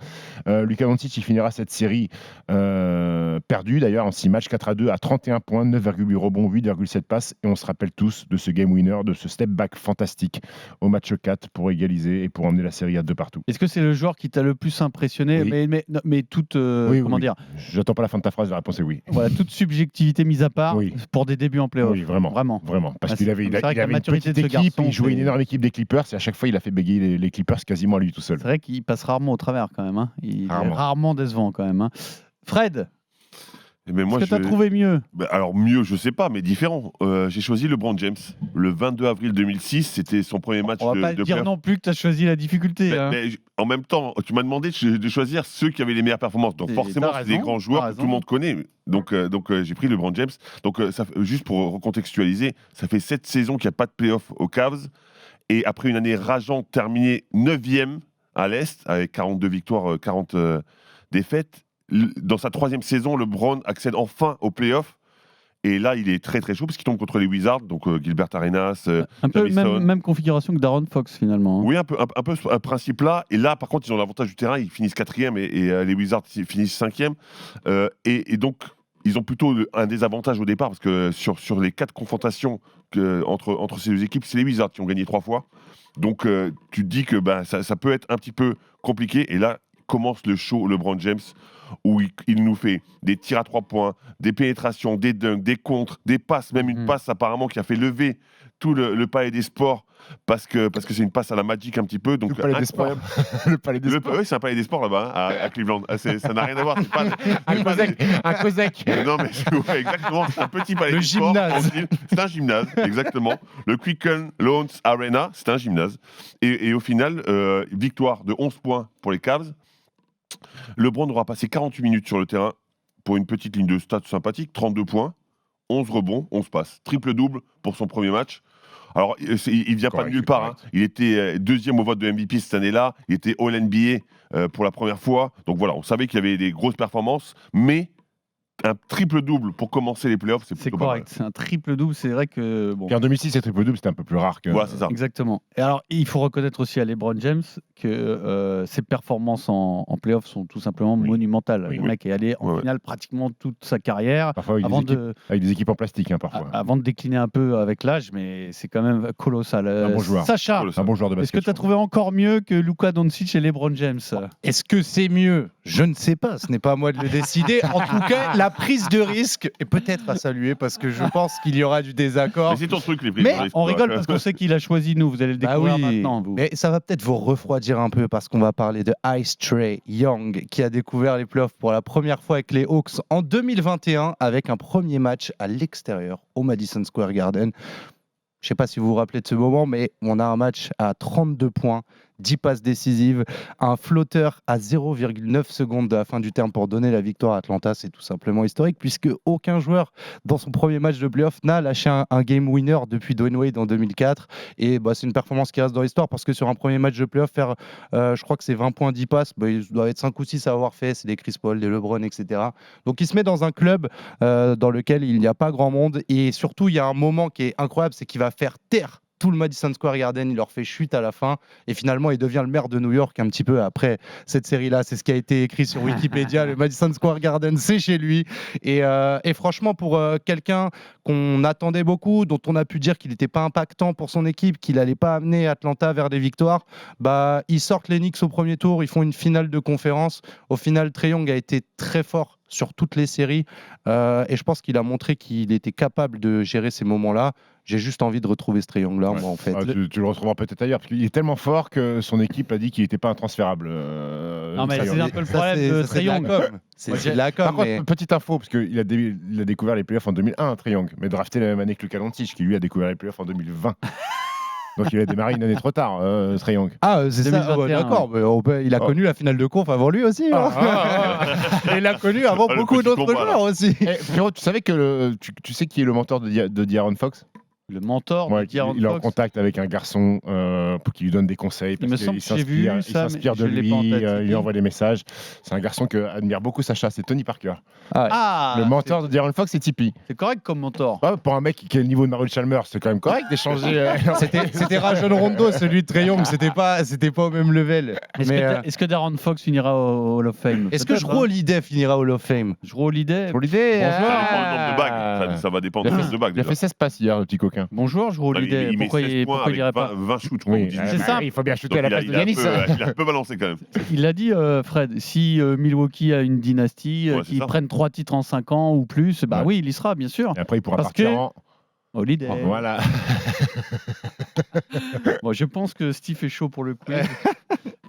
Luka Doncic, il finira cette série perdue d'ailleurs en 6 matchs, 4-2 à 31 points, 9,8 rebonds, 8,7 passes. Et on se rappelle tous de ce game winner, de ce step back fantastique au match 4 pour égaliser et pour emmener la série à 2 partout. Est-ce que c'est le joueur qui t'a le plus impressionné? Oui. Mais toute comment dire, j'attends pas la fin de ta phrase, la réponse est oui. voilà, toute subjectivité mise à part, pour des débuts en playoff. Oui, vraiment. Parce qu'il avait une petite équipe, il jouait une énorme équipe des Clippers et à chaque fois il a fait bégayer les Clippers quasiment à lui tout seul. C'est vrai qu'il passe rarement au travers quand même. Il est rarement décevant quand même. Fred, est-ce que tu as trouvé mieux? Alors mieux, je sais pas, mais différent. J'ai choisi LeBron James. Le 22 avril 2006, c'était son premier match de On va pas dire non plus que tu as choisi la difficulté. Mais en même temps, tu m'as demandé de choisir ceux qui avaient les meilleures performances. Donc forcément, c'est des grands joueurs que tout le monde connaît. Donc j'ai pris LeBron James. Donc juste pour recontextualiser, ça fait 7 saisons qu'il n'y a pas de playoff aux Cavs. Et après une année rageante, terminée 9e à l'Est, avec 42 victoires, 40 défaites. Dans sa 3e saison, LeBron accède enfin aux playoffs. Et là, il est très très chaud parce qu'il tombe contre les Wizards, donc Gilbert Arenas. Un peu même configuration que Darren Fox finalement. Oui, un peu ce principe là. Et là, par contre, ils ont l'avantage du terrain. Ils finissent 4e et les Wizards finissent 5e. Et donc, ils ont plutôt un désavantage au départ parce que sur les 4 confrontations entre ces deux équipes, c'est les Wizards qui ont gagné 3 fois. Donc, tu te dis que ça peut être un petit peu compliqué. Et là, commence le show LeBron James où il nous fait des tirs à 3 points, des pénétrations, des dunks, des contres, des passes, même une passe apparemment qui a fait lever tout le palais des sports parce que c'est une passe à la Magic un petit peu. Donc, le palais des sports. Le palais des sports. Oui, c'est un palais des sports là-bas, à Cleveland. Ça n'a rien à voir. Un Kozak. Non, mais exactement, c'est un petit palais des sports. C'est un gymnase, exactement. Le Quicken Loans Arena, c'est un gymnase. Et au final, victoire de 11 points pour les Cavs. LeBron aura passé 48 minutes sur le terrain pour une petite ligne de stats sympathique, 32 points, 11 rebonds, 11 passes. Triple-double pour son premier match. Alors, il ne vient pas de nulle part. Il était 2e au vote de MVP cette année-là. Il était All-NBA pour la première fois. Donc voilà, on savait qu'il y avait des grosses performances, mais un triple-double pour commencer les playoffs, c'est plutôt correct. C'est un triple-double, c'est vrai que... Bon. En 2006, c'est triple-double, c'était un peu plus rare que... Ouais, c'est ça. Exactement. Et alors, il faut reconnaître aussi à LeBron James que ses performances en playoffs sont tout simplement monumentales. Le mec est allé en finale pratiquement toute sa carrière. Parfois avec des équipes en plastique, parfois. Avant de décliner un peu avec l'âge, mais c'est quand même colossal. Un bon joueur. Sacha, un bon joueur de basket. Est-ce que tu as trouvé encore mieux que Luka Doncic et LeBron James? Est-ce que c'est mieux? Je ne sais pas, ce n'est pas à moi de le décider. En tout cas, la prise de risque est peut-être à saluer parce que je pense qu'il y aura du désaccord. Mais c'est ton truc, les prises de risque. On rigole parce qu'on sait qu'il a choisi nous, vous allez le découvrir maintenant. Vous. Mais ça va peut-être vous refroidir un peu parce qu'on va parler de Ice Trae Young qui a découvert les playoffs pour la première fois avec les Hawks en 2021 avec un premier match à l'extérieur au Madison Square Garden. Je ne sais pas si vous vous rappelez de ce moment, mais on a un match à 32 points, 10 passes décisives, un flotteur à 0,9 secondes de la fin du terme pour donner la victoire à Atlanta. C'est tout simplement historique puisque aucun joueur dans son premier match de playoff n'a lâché un game winner depuis Dwayne Wade en 2004. Et c'est une performance qui reste dans l'histoire parce que sur un premier match de playoff, faire je crois que c'est 20 points, 10 passes, il doit être 5 ou 6 à avoir fait. C'est des Chris Paul, des LeBron, etc. Donc il se met dans un club dans lequel il n'y a pas grand monde. Et surtout, il y a un moment qui est incroyable, c'est qu'il va faire taire tout le Madison Square Garden, il leur fait chute à la fin et finalement il devient le maire de New York un petit peu après cette série-là. C'est ce qui a été écrit sur Wikipédia. Le Madison Square Garden, c'est chez lui. Et franchement, pour quelqu'un qu'on attendait beaucoup, dont on a pu dire qu'il n'était pas impactant pour son équipe, qu'il n'allait pas amener Atlanta vers des victoires, ils sortent les Knicks au premier tour, ils font une finale de conférence. Au final, Trae Young a été très fort sur toutes les séries et je pense qu'il a montré qu'il était capable de gérer ces moments-là. J'ai juste envie de retrouver ce Trae Young-là, moi, en fait. Tu le retrouveras peut-être ailleurs, parce qu'il est tellement fort que son équipe a dit qu'il n'était pas intransférable. Non, mais c'est un peu le problème de Trae Young. C'est de la com. Par contre, petite info, parce qu'il a découvert les playoffs en 2001, Trae Young, mais drafté la même année que Luka Doncic, qui lui a découvert les playoffs en 2020. Donc il a démarré une année trop tard, Trae Young. Ah, c'est ça, 2021, d'accord. Mais il a connu la finale de conf avant lui aussi. Hein. Et il l'a connu avant beaucoup d'autres joueurs aussi. Pierrot, tu savais que tu sais qui est le mentor de De'Aaron Fox? Le mentor de De'Aaron Fox. Il est en contact avec un garçon pour qu'il lui donne des conseils. Il me semble que j'ai vu il s'inspire de lui, il lui envoie des messages. C'est un garçon que admire beaucoup Sacha, c'est Tony Parker. Le mentor de De'Aaron Fox, c'est Tipeee. C'est correct comme mentor. Ouais, pour un mec qui a le niveau de Mario Chalmers, c'est quand même correct d'échanger. C'était Rajon Rondo, celui de Trae Young, c'était pas au même level. Est-ce que De'Aaron Fox finira au Hall of Fame? Est-ce que Jrue Holiday finira au Hall of Fame? Jrue Holiday. Ça dépend du nombre de bagues. Ça va dépendre du nombre de bagues. Il a fait 16 passes hier, le petit coquin. Bonjour, Jrue Holiday. Pourquoi il irait pas 20 shoots, c'est ça. Il faut bien shooter à la place de Giannis. Il a un peu balancé quand même. Il a dit, Fred, si Milwaukee a une dynastie, qu'ils prennent 3 titres en 5 ans ou plus, bah oui, il y sera, bien sûr. Et après, il pourra partir en Holiday. Voilà. Bon, je pense que Steve est chaud pour le quiz.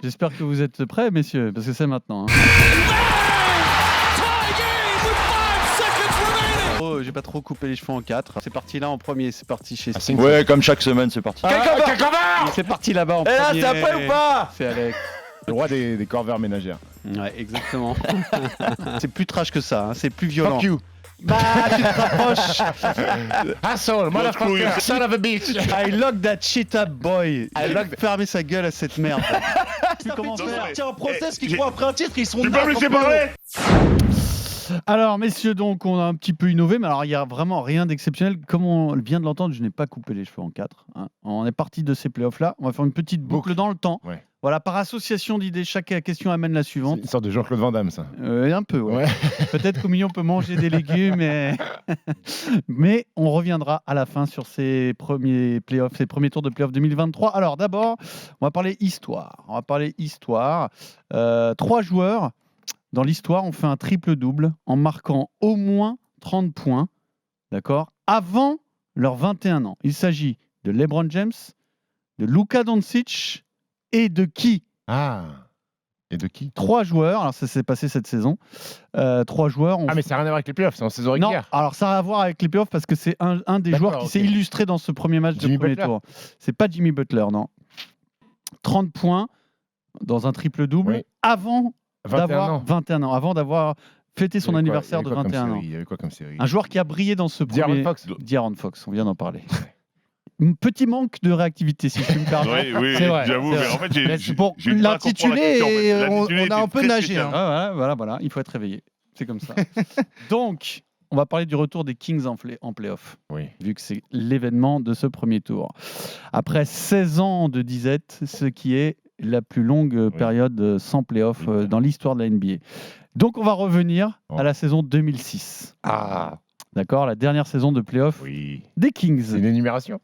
J'espère que vous êtes prêts, messieurs, parce que c'est maintenant. J'ai pas trop coupé les cheveux en 4. C'est parti là en premier, c'est parti chez Steve. Ouais, comme chaque semaine, c'est parti. C'est parti là-bas en premier. premier. Et là, c'est après ou pas? C'est Alex. Le roi des corvères ménagères. Ouais, exactement. C'est plus trash que ça, hein. C'est plus violent. Fuck you. Bah, tu te rapproches. Asshole, motherfucker, son of a bitch. I lock that shit up, boy. Fermez sa gueule à cette merde. Tu commences à partir en process qui croient après un titre, ils sont. Tu peux me laisser parler? Alors, messieurs, donc, on a un petit peu innové, mais alors, il n'y a vraiment rien d'exceptionnel. Comme on vient de l'entendre, je n'ai pas coupé les cheveux en 4. Hein. On est parti de ces playoffs-là. On va faire une petite boucle dans le temps. Ouais. Voilà, par association d'idées, chaque question amène la suivante. C'est une sorte de Jean-Claude Van Damme, ça. Un peu, ouais. Peut-être qu'au milieu, on peut manger des légumes, mais on reviendra à la fin sur ces premiers playoffs, ces premiers tours de playoffs 2023. Alors, d'abord, on va parler histoire. 3 joueurs. Dans l'histoire, on fait un triple-double en marquant au moins 30 points, d'accord, avant leurs 21 ans. Il s'agit de LeBron James, de Luka Doncic et de qui? Et de qui? 3 joueurs, alors ça s'est passé cette saison. 3 joueurs. Mais ça n'a rien à voir avec les playoffs, c'est en saison régulière. Non, alors ça a à voir avec les playoffs parce que c'est un des joueurs qui s'est illustré dans ce premier match de premier tour. C'est pas Jimmy Butler, non. 30 points dans un triple-double avant d'avoir 21 ans, avant d'avoir fêté son anniversaire de 21 ans. Il y avait quoi comme série? Un joueur qui a brillé dans ce premier... De'Aaron Fox, on vient d'en parler. Petit manque de réactivité, si je puis me permettre. Oui, c'est vrai, j'avoue. Mais en fait, pour l'intitulé, on a un peu nagé. Hein. Voilà, il faut être réveillé. C'est comme ça. Donc, on va parler du retour des Kings en play-off, vu que c'est l'événement de ce premier tour. Après 16 ans de disette, ce qui est la plus longue période sans play-off dans l'histoire de la NBA. Donc, on va revenir à la saison 2006. D'accord, la dernière saison de play-off des Kings. C'est une énumération?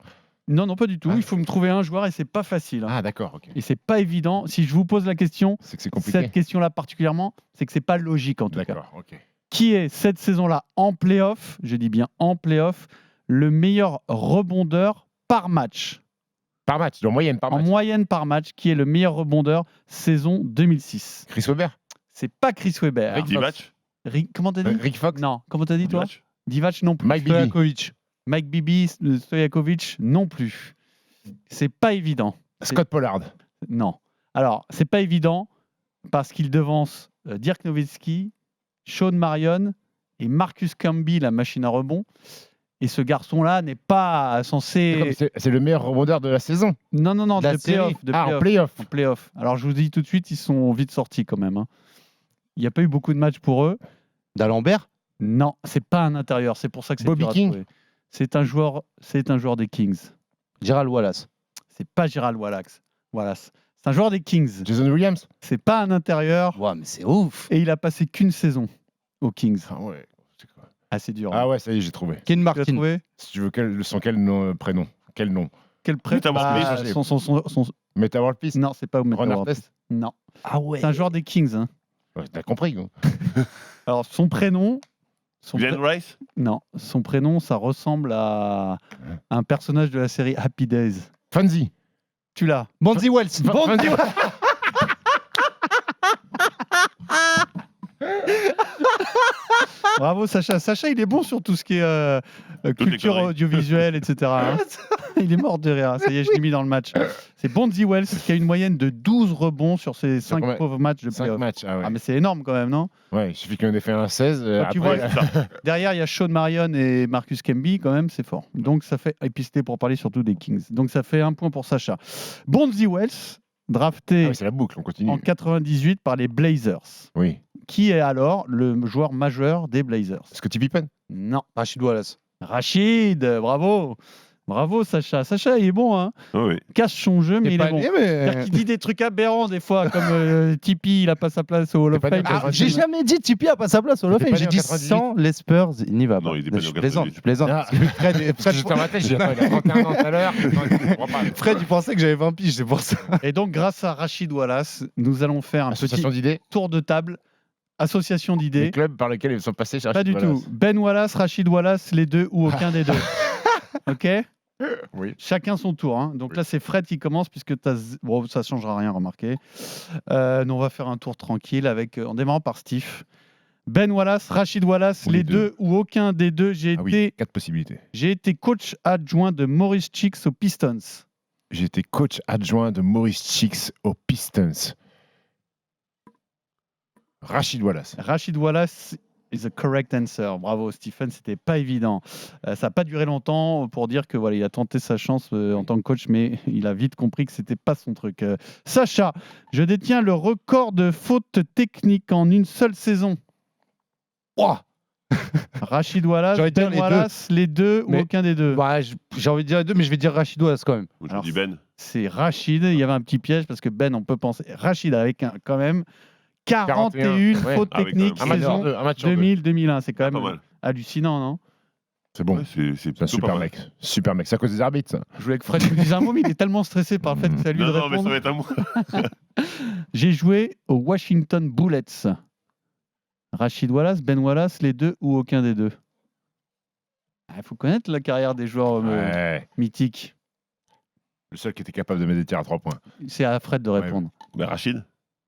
Non, pas du tout. Il faut me trouver un joueur et c'est pas facile. Hein. D'accord, ok. Et c'est pas évident. Si je vous pose la question, c'est que c'est compliqué. Cette question-là particulièrement, c'est que c'est pas logique en tout cas. D'accord, ok. Qui est cette saison-là en play-off, je dis bien en play-off, le meilleur rebondeur par match? Par match, en moyenne par match. En moyenne par match, qui est le meilleur rebondeur saison 2006? Chris Webber? C'est pas Chris Webber. Rick Divac? Comment t'as dit? Rick Fox? Non, comment t'as dit toi? Divac non plus. Mike Bibby? Mike Bibby, Stojakovic non plus. C'est pas évident. Scott Pollard? Non. Alors, c'est pas évident parce qu'il devance Dirk Nowitzki, Sean Marion et Marcus Camby, la machine à rebond. Et ce garçon-là n'est pas censé... C'est le meilleur rebondeur de la saison? Non, de play-off. En play-off. En play-off. Alors, je vous dis tout de suite, ils sont vite sortis quand même. Hein. Il n'y a pas eu beaucoup de matchs pour eux. D'Alembert? Non, c'est pas un intérieur. C'est pour ça que c'est Bobby dur à King? trouver. C'est un joueur des Kings. Gerald Wallace? C'est pas Gerald Wallace. C'est un joueur des Kings. Jason Williams? C'est pas un intérieur. Ouais, mais c'est ouf. Et il a passé qu'une saison aux Kings. Ah ouais. C'est dur. Ah ouais, ça y est, j'ai trouvé. Ken Martin. Tu l'as trouvé? Si tu veux, quel nom, prénom? Quel nom? Quel prénom? Meta World Peace? Non, c'est pas Meta Ron World Peace. Non. Ah ouais. C'est un joueur des Kings. Hein. Ouais, t'as compris, quoi. Alors, son prénom... Glenn Rice? Non, son prénom, ça ressemble à un personnage de la série Happy Days. Fonzie? Tu l'as? Bonzi Wells. Fonzie. Bravo Sacha. Sacha, il est bon sur tout ce qui est culture audiovisuelle, etc. Hein. Il est mort de rire. Ça y est, je l'ai mis dans le match. C'est Bonzi Wells qui a une moyenne de 12 rebonds sur ses 5 pauvres matchs de 5 playoff. matchs, ah ouais. Ah, mais c'est énorme quand même, non? Ouais, il suffit qu'on ait fait un 16. Tu après, vois, derrière, il y a Sean Marion et Marcus Camby, quand même, c'est fort. Donc ça fait. Et puis c'était pour parler surtout des Kings. Donc ça fait 1 point pour Sacha. Bonzi Wells, drafté ah oui, c'est la boucle, on continue. en 98 par les Blazers. Oui. Qui est alors le joueur majeur des Blazers? Scottie Pippen. Non. Rachid Wallace. Rachid, bravo. Bravo Sacha. Sacha, il est bon, hein. Oui. Cache son jeu, mais il est bon. mais... C'est-à-dire qu'il dit des trucs aberrants des fois, comme Tipeee, il a pas sa place au Hall of T'es pas Fame. né en Ah, j'ai jamais dit Tipeee a pas sa place au Hall of T'es Fame. pas J'ai né en dit 98. sans les Spurs, il n'y va pas. Non, il est pas né en Je plaisante, 98. je plaisante. Ah. Fred, J'étais dans ma tête, j'ai dit, attends, il a 31 ans tout à l'heure. Non, je comprends pas. Fred, il pensait que j'avais 20 piges, c'est pour ça. Et donc, grâce à Rachid Wallace, nous allons faire un Association petit d'idées. tour de table. Association Les d'idées. clubs par lesquels ils sont passés. Pas du tout. Ben Wallace, Rachid Wallace, les deux ou aucun des deux. Ok? Oui. Chacun son tour. Hein. Donc Oui. là, c'est Fred qui commence puisque bon, ça ne changera rien, remarquez. Nous, on va faire un tour tranquille en démarrant par Steve. Ben Wallace, Rachid Wallace, Ou les les deux ou aucun des deux. J'ai Ah oui, été 4 possibilités. J'ai été coach adjoint de Maurice Cheeks aux Pistons. J'ai été coach adjoint de Maurice Cheeks aux Pistons. Rachid Wallace. Rachid Wallace is the correct answer. Bravo Stephen, c'était pas évident. Ça n'a pas duré longtemps pour dire que voilà, il a tenté sa chance en tant que coach, mais il a vite compris que c'était pas son truc. Sacha, je détiens le record de fautes techniques en une seule saison. Ouah. Rachid Wallace, J'aurais dit Ben les deux. Wallace, les deux ou Mais- aucun des deux. Bah, j'ai envie de dire les deux, mais je vais dire Rachid Wallace quand même. Je Alors, dis Ben. C'est Rachid. Il y avait un petit piège parce que Ben, on peut penser. Rachid avec quand même 41 ouais. fautes Ah oui, techniques quand Un match sur saison deux. Un match sur deux. 2000-2001. C'est quand Pas même mal. hallucinant, non? C'est bon. Ouais, c'est C'est un plutôt super pas mal. mec. Super mec. C'est à cause des arbitres, ça. Je voulais que Fred nous dise un mot, mais il est tellement stressé par le fait que c'est à lui de Non, mais ça répondre. va être à moi. J'ai joué aux Washington Bullets. Rachid Wallace, Ben Wallace, les deux ou aucun des deux? Il faut connaître la carrière des joueurs Ouais. mythiques. Le seul qui était capable de mettre des tirs à 3 points. C'est à Fred de Ouais. répondre. Ben, Rachid.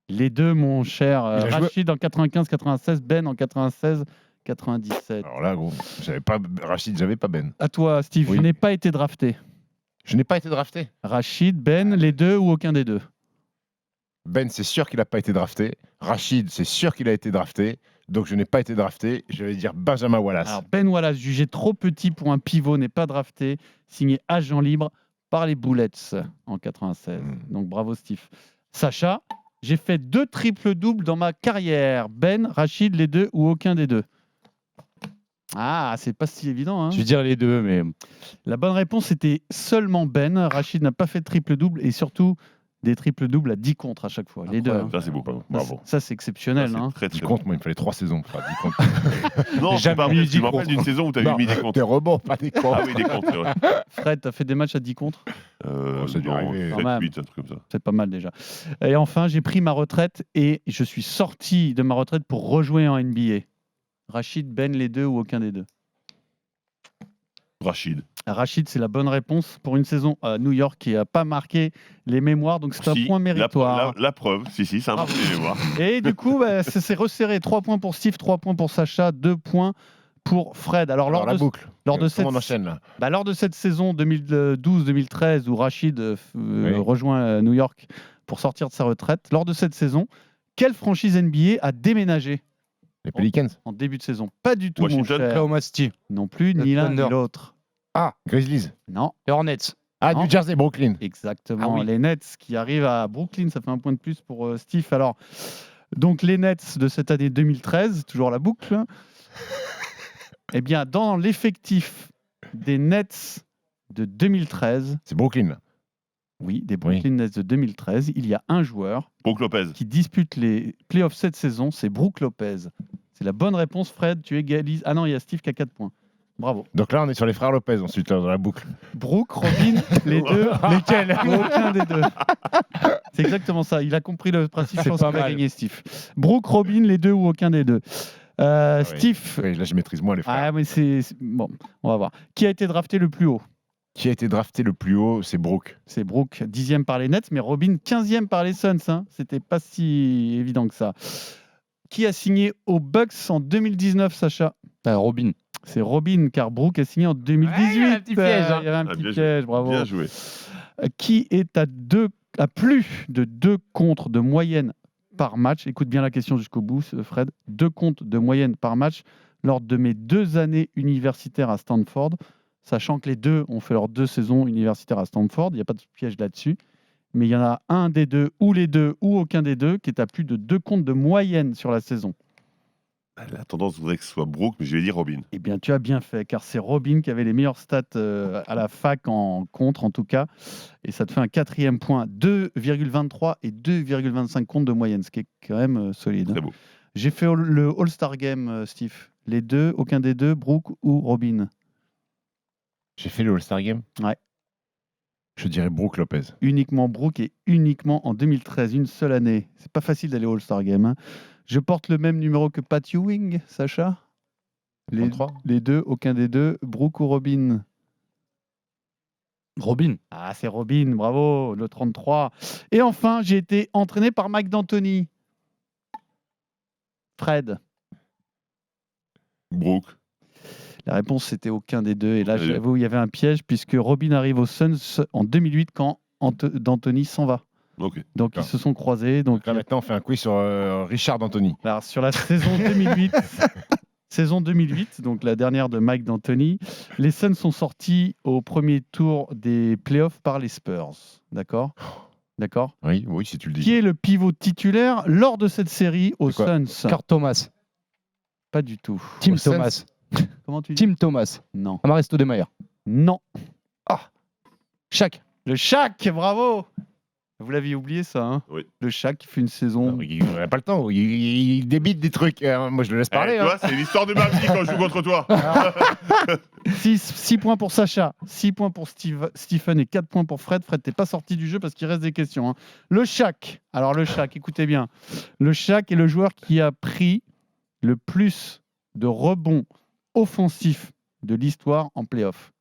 Les deux, mon cher Il a joué- Rachid en 95-96, Ben en 96-97. Alors là, gros, j'avais pas Rachid, j'avais pas Ben. À toi, Steve, Oui. je n'ai pas été drafté. Je n'ai pas été drafté. Rachid, Ben, les deux ou aucun des deux? Ben, c'est sûr qu'il n'a pas été drafté. Rachid, c'est sûr qu'il a été drafté. Donc je n'ai pas été drafté. Je vais dire Benjamin Wallace. Alors, Ben Wallace, jugé trop petit pour un pivot, n'est pas drafté, signé agent libre par les Bullets en 96. Donc bravo Steve. Sacha, j'ai fait 2 triples-doubles dans ma carrière. Ben, Rachid, les deux ou aucun des deux? Ah, c'est pas si évident. Hein. Je vais dire les deux, mais La bonne réponse était seulement Ben. Rachid n'a pas fait de triple-double et surtout des triples-doubles à 10 contre à chaque fois. Les deux. Hein. Ça, c'est beau. Bravo. Ça, c'est exceptionnel. Ça, hein. c'est très, 10 très comptes, moi, il me fallait 3 saisons pour faire 10 comptes. bon. Non, c'est Jamais pas mis vrai. 10 Je me rappelle comptes. d'une saison où tu avais Non, mis des comptes. Des rebonds, pas des comptes. Ah oui, des comptes, c'est vrai. Fred, tu as fait des matchs à 10 contre? Ça a dû non, arriver. quand 7, même. 8, un truc comme ça. C'est pas mal déjà. Et enfin, j'ai pris ma retraite et je suis sorti de ma retraite pour rejouer en NBA. Rachid, Ben, les deux ou aucun des deux? Rachid. Rachid, c'est la bonne réponse pour une saison à New York qui n'a pas marqué les mémoires, donc c'est un Si, point méritoire. La preuve, si, ça a marqué les mémoires. Et du coup, ça s'est resserré. 3 points pour Steve, 3 points pour Sacha, 2 points pour Fred. Alors, Alors la boucle. lors de Comment on enchaîne là lors de cette saison 2012-2013 où Rachid Oui. rejoint New York pour sortir de sa retraite, lors de cette saison, quelle franchise NBA a déménagé Les Pelicans. en début de saison? Pas du tout, mon Washington, cher. Oklahoma City, Non plus, Le ni l'un ni Thunder. l'autre. Grizzlies. Non, les Hornets. Ah, Non. New Jersey, Brooklyn. exactement. Ah oui. Les Nets qui arrivent à Brooklyn, ça fait un point de plus pour Steve. Alors, donc les Nets de cette année 2013, toujours la boucle. Eh bien, dans l'effectif des Nets de 2013, C'est Brooklyn. oui, des Brooklyn Nets de 2013, il y a un joueur Brook Lopez. qui dispute les playoffs cette saison, c'est Brook Lopez. C'est la bonne réponse, Fred. Tu égalises. Ah non, il y a Steve qui a 4 points. Bravo. Donc là, on est sur les frères Lopez ensuite, là, dans la boucle. Brook, Robin, les deux. Lesquels? Aucun des deux. C'est exactement ça. Il a compris le principe. Je pense pas qu'il va mal. gagner, Steve. Brook, Robin, les deux ou aucun des deux. Steve. Oui, là, je maîtrise moins les frères. Ah, mais bon, on va voir. Qui a été drafté le plus haut? Qui a été drafté le plus haut? C'est Brook. C'est Brook, 10e par les Nets, mais Robin, 15e par les Suns. Hein. C'était pas si évident que ça. Qui a signé aux Bucks en 2019, Sacha? Robin. C'est Robin, car Brooke a signé en 2018. Ouais, il y avait un petit piège, hein. Il y avait un Ah, petit bien piège, bravo. Bien joué. Qui est à plus de 2 contres de moyenne par match? Écoute bien la question jusqu'au bout, Fred. 2 contres de moyenne par match lors de mes 2 années universitaires à Stanford, sachant que les deux ont fait leurs 2 saisons universitaires à Stanford. Il n'y a pas de piège là-dessus. Mais il y en a un des deux, ou les deux, ou aucun des deux, qui est à plus de 2 contres de moyenne sur la saison. La tendance voudrait que ce soit Brooke, mais je vais dire Robin. Eh bien, tu as bien fait, car c'est Robin qui avait les meilleures stats à la fac en contre, en tout cas. Et ça te fait un 4e point. 2,23 et 2,25 comptes de moyenne, ce qui est quand même solide. Très beau. J'ai fait le All-Star Game, Steve. Les deux, aucun des deux, Brooke ou Robin? J'ai fait le All-Star Game. Ouais. Je dirais Brooke Lopez. Uniquement Brooke et uniquement en 2013, une seule année. C'est pas facile d'aller au All-Star Game, hein. Je porte le même numéro que Pat Ewing, Sacha? Les deux, aucun des deux, Brooke ou Robin? Robin. Ah, c'est Robin, bravo, le 33. Et enfin, j'ai été entraîné par Mike D'Antoni. Fred? Brooke. La réponse, c'était aucun des deux. Et là, Allez. j'avoue, il y avait un piège, puisque Robin arrive aux Suns en 2008 quand D'Antoni s'en va. Ok. Donc, ils se sont croisés. Donc, Là, maintenant, on fait un quiz sur Richard D'Antoni. alors, sur la saison 2008, saison 2008, donc la dernière de Mike D'Antoni, les Suns sont sortis au premier tour des playoffs par les Spurs. D'accord? D'accord? Oui, si tu le dis. Qui est le pivot titulaire lors de cette série aux C'est quoi? Suns? Carl Thomas. Pas du tout. Tim Aux Suns. Thomas. Comment tu dis? Tim Thomas. Non. Amaris Stoudemire. Non. Shaq. Le Shaq, bravo! Vous l'aviez oublié ça, hein? Oui. Le Shaq qui fait une saison. Il n'a pas le temps. Il débite des trucs. Moi, je le laisse parler. Tu vois, c'est l'histoire de ma vie quand je joue contre toi. 6 points pour Sacha, 6 points pour Stephen et 4 points pour Fred. Fred, t'es pas sorti du jeu parce qu'il reste des questions, hein. Le Shaq. Alors le Shaq, écoutez bien. Le Shaq est le joueur qui a pris le plus de rebonds offensifs de l'histoire en play-off.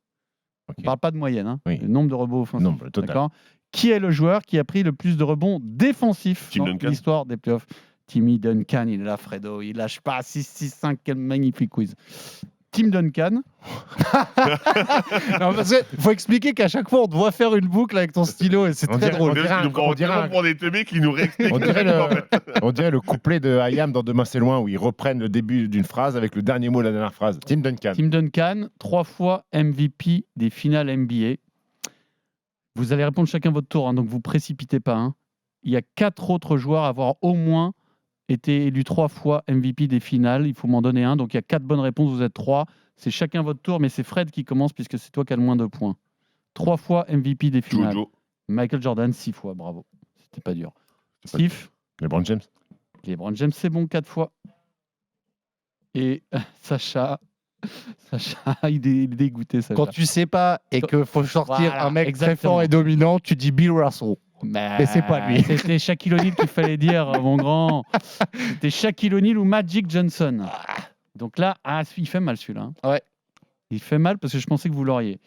Ok. On parle pas de moyenne, hein. Oui. Le nombre de rebonds offensifs. Nombre total. D'accord. Qui est le joueur qui a pris le plus de rebonds défensifs Tim dans Duncan. l'histoire des playoffs? Timmy Duncan, il est là, Fredo. Il lâche pas. 6-6-5, quel magnifique quiz. Tim Duncan. Non, parce qu'il faut expliquer qu'à chaque fois, on doit faire une boucle avec ton stylo et c'est On très dirait- drôle. on dirait un- Donc, on dirait pour des teubés qui nous réexpliquent. On dirait le couplet de Hayam dans Demain c'est loin où ils reprennent le début d'une phrase avec le dernier mot de la dernière phrase. Tim Duncan. Tim Duncan, 3 fois MVP des finales NBA. Vous allez répondre chacun votre tour, hein, donc vous précipitez pas, hein. Il y a 4 autres joueurs à avoir au moins été élus 3 fois MVP des finales. Il faut m'en donner un. Donc il y a 4 bonnes réponses, vous êtes 3. C'est chacun votre tour, mais c'est Fred qui commence puisque c'est toi qui as le moins de points. 3 fois MVP des finales. Jojo. Michael Jordan, 6 fois, bravo. C'était pas dur. Steve, LeBron James. LeBron James, c'est bon, 4 fois. Et Sacha, il est dégoûté, Sacha. Quand tu sais pas et qu'il faut sortir Voilà, un mec exactement. très fort et dominant, tu dis Bill Russell. Mais c'est pas lui. C'était Shaquille O'Neal qu'il fallait dire, mon grand. C'était Shaquille O'Neal ou Magic Johnson. Donc là, il fait mal celui-là, hein. Ouais. Il fait mal parce que je pensais que vous l'auriez.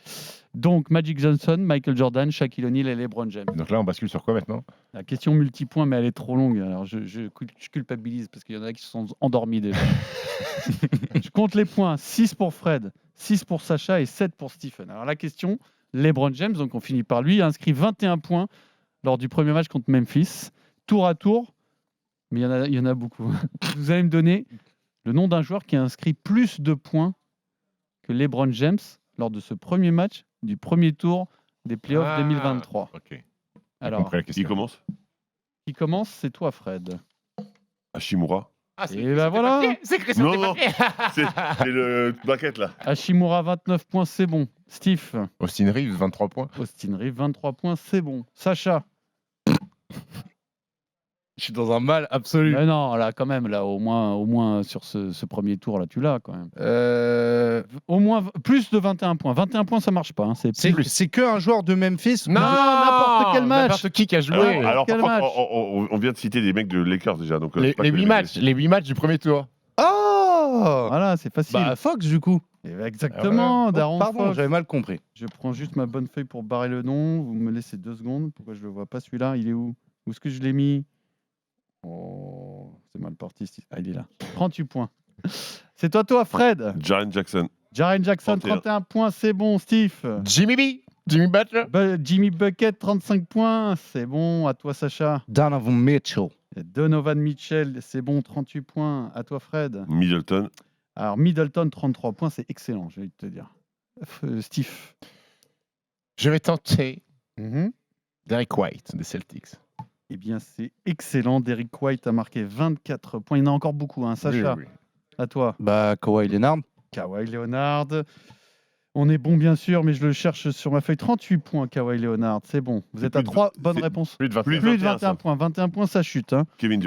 Donc Magic Johnson, Michael Jordan, Shaquille O'Neal et LeBron James. Donc là, on bascule sur quoi maintenant? La question multipoint, mais elle est trop longue. Alors je culpabilise parce qu'il y en a qui se sont endormis déjà. Je compte les points. 6 pour Fred, 6 pour Sacha et 7 pour Stephen. Alors la question, LeBron James, donc on finit par lui, a inscrit 21 points lors du premier match contre Memphis. Tour à tour, mais il y en a beaucoup. Vous allez me donner le nom d'un joueur qui a inscrit plus de points que LeBron James lors de ce premier match du premier tour des playoffs 2023. Ok. Alors, Compris la question. Qui commence? qui commence, c'est toi, Fred. Hashimura. Et ben voilà, Non, non. C'est le bucket là. Hashimura, 29 points, c'est bon. Steve, Austin Reeves, 23 points. Austin Reeves, 23 points, c'est bon. Sacha, Je suis dans un mal absolu. mais non, là, quand même, là, au moins sur ce premier tour, là, tu l'as quand même. Au moins plus de 21 points. 21 points, ça marche pas, hein. C'est que un joueur de Memphis. Non, n'importe quel match. N'importe qui a joué. Alors quel par contre, match on vient de citer des mecs de Lakers déjà. Donc, les, c'est pas les que 8 les matchs, les 8 matchs du premier tour. Oh Voilà, c'est facile. Bah Fox du coup. Eh ben, exactement, Oh, Daron pardon, Fox. j'avais mal compris. Je prends juste ma bonne feuille pour barrer le nom. Vous me laissez 2 secondes. Pourquoi je le vois pas celui-là? Il est où? Où est-ce que je l'ai mis? Oh, c'est mal parti. Ah, il est là. 38 points. C'est toi, Fred. Jaren Jackson. Jaren Jackson, 31. 31 points, c'est bon. Steve. Jimmy Butler. Jimmy Bucket, 35 points, c'est bon. À toi, Sacha. Donovan Mitchell. Donovan Mitchell, c'est bon. 38 points. À toi, Fred. Middleton. Alors, Middleton, 33 points, c'est excellent, je vais te dire. Steve. Je vais tenter Derek White des Celtics. Eh bien, c'est excellent. Derrick White a marqué 24 points. Il y en a encore beaucoup, hein. Sacha. Oui. À toi. Kawhi Leonard. Kawhi Leonard. On est bon, bien sûr, mais je le cherche sur ma feuille. 38 points, Kawhi Leonard. C'est bon. Vous êtes à 3 bonnes réponses. Plus de 21. Plus de 21 points. 21 points, ça chute. Hein. Kevin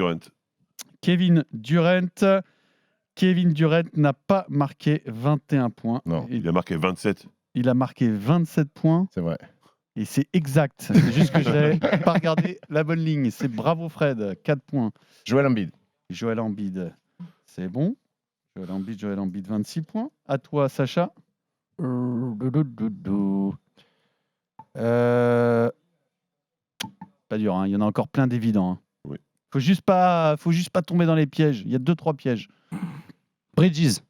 Durant. Kevin Durant n'a pas marqué 21 points. Non, Il a marqué 27. Il a marqué 27 points. c'est vrai. Et c'est exact. C'est juste que je n'avais pas regardé la bonne ligne. C'est bravo, Fred. 4 points. Joel Embiid. Joel Embiid, c'est bon. Joel Embiid, 26 points. À toi, Sacha. Pas dur, hein. Il y en a encore plein d'évidents. Hein. Oui. Faut juste pas tomber dans les pièges. Il y a 2-3 pièges. Bridges.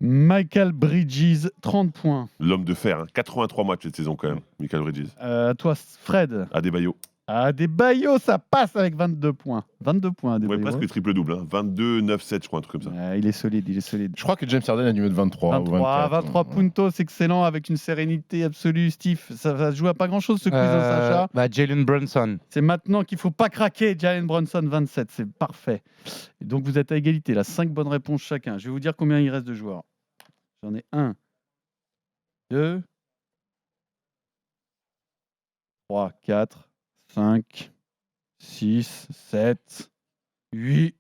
Michael Bridges, 30 points. L'homme de fer. Hein. 83 matchs cette saison quand même. Michael Bridges. À toi, Fred. Adebayo. Adebayo, ça passe avec 22 points. 22 points, Adebayo. Ouais, presque triple-double. Hein. 22, 9, 7, je crois, un truc comme ça. Il est solide. Je crois que James Harden a dû mettre 23. 23 puntos, excellent, avec une sérénité absolue. Steve, ça va se jouer à pas grand-chose ce quiz, Sacha. Jalen Brunson. C'est maintenant qu'il ne faut pas craquer. Jalen Brunson, 27, c'est parfait. Et donc vous êtes à égalité, là, 5 bonnes réponses chacun. Je vais vous dire combien il reste de joueurs. J'en ai 1, 2, 3, 4, 5, 6, 7, 8,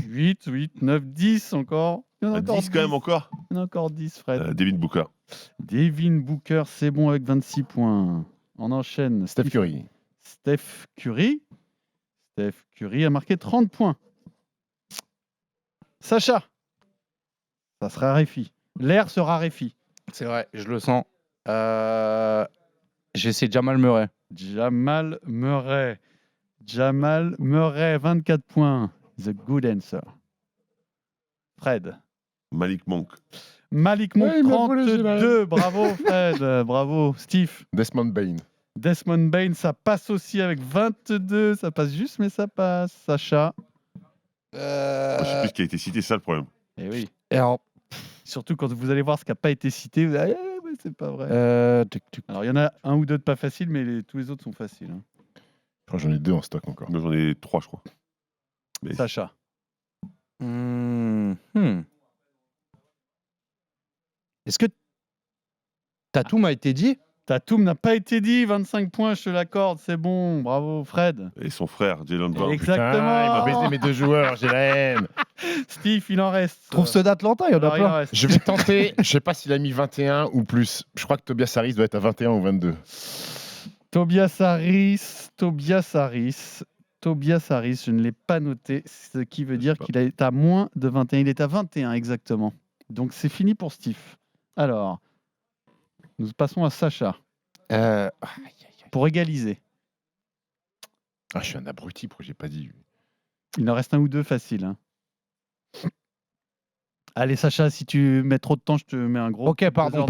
8, 9, 10 encore. Il y en a encore 10 quand même encore. Il y en a encore 10, Fred. Devin Booker. Devin Booker, c'est bon avec 26 points. On enchaîne. Steph Curry. Steph Curry a marqué 30 points. Sacha, ça se raréfie. L'air se raréfie. C'est vrai, je le sens. J'essaie Jamal Murray. Jamal Murray, 24 points. The good answer. Fred. Malik Monk. Monk, 32. Bravo, Fred. Bravo, Steve. Desmond Bain, ça passe aussi avec 22. Ça passe juste, mais ça passe. Sacha. Je sais plus ce qui a été cité, c'est ça le problème. Eh oui. Et alors, surtout quand vous allez voir ce qui n'a pas été cité, vous allez mais c'est pas vrai. Alors il y en a un ou deux de pas faciles, mais tous les autres sont faciles. Hein. Je crois que j'en ai 2 en stock encore. Moi j'en ai 3, je crois. Mais... Sacha. Est-ce que Tatum a été dit? Tatum n'a pas été dit, 25 points, je te l'accorde, c'est bon, bravo Fred. Et son frère, Jalen Brown. Exactement. Putain, il m'a baisé mes 2 joueurs, j'ai la haine. Steve, il en reste. Trouve ceux d'Atlanta, il y en a Alors, il en plein. reste. Je vais tenter, je sais pas s'il a mis 21 ou plus. Je crois que Tobias Harris doit être à 21 ou 22. Tobias Harris, je ne l'ai pas noté, ce qui veut dire qu'il est à moins de 21. Il est à 21 exactement. Donc c'est fini pour Steve. Alors, nous passons à Sacha. Pour égaliser. Ah, je suis un abruti, pourquoi j'ai pas dit. Il en reste un ou deux faciles. Hein. Allez Sacha, si tu mets trop de temps, je te mets un gros... Ok, pardon.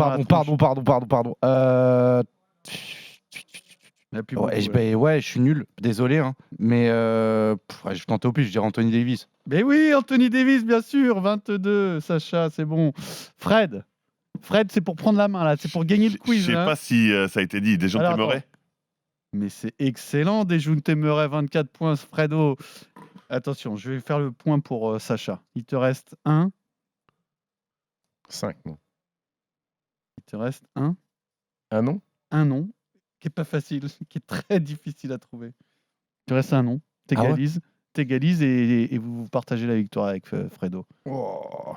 Je suis nul, désolé. Hein. Mais je tente au plus, je dirais Anthony Davis. Mais oui, Anthony Davis, bien sûr, 22. Sacha, c'est bon. Fred, c'est pour prendre la main, là. C'est pour gagner le quiz. Je sais pas si ça a été dit. Dejounte Murray. Mais c'est excellent, Dejounte Murray, 24 points, Fredo. Attention, je vais faire le point pour Sacha. Il te reste 1. 5, non. Il te reste 1. Un nom? Un nom, qui est pas facile, qui est très difficile à trouver. Il te reste un nom. T'égalises. T'égalises et vous partagez la victoire avec Fredo. Oh.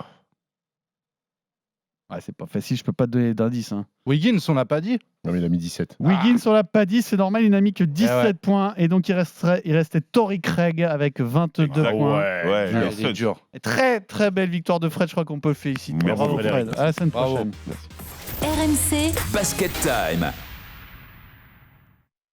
Ouais, c'est pas facile, je peux pas te donner d'indice. Hein. Wiggins, on l'a pas dit? Non, mais il a mis 17. Wiggins, on l'a pas dit, c'est normal, il n'a mis que 17 points. Et donc, il restait Torrey Craig avec 22 points. Ouais, c'est dur. Et très, très belle victoire de Fred, je crois qu'on peut le féliciter. Merci, Bravo, Frédéric. Fred. À la semaine prochaine. RMC Basket Time.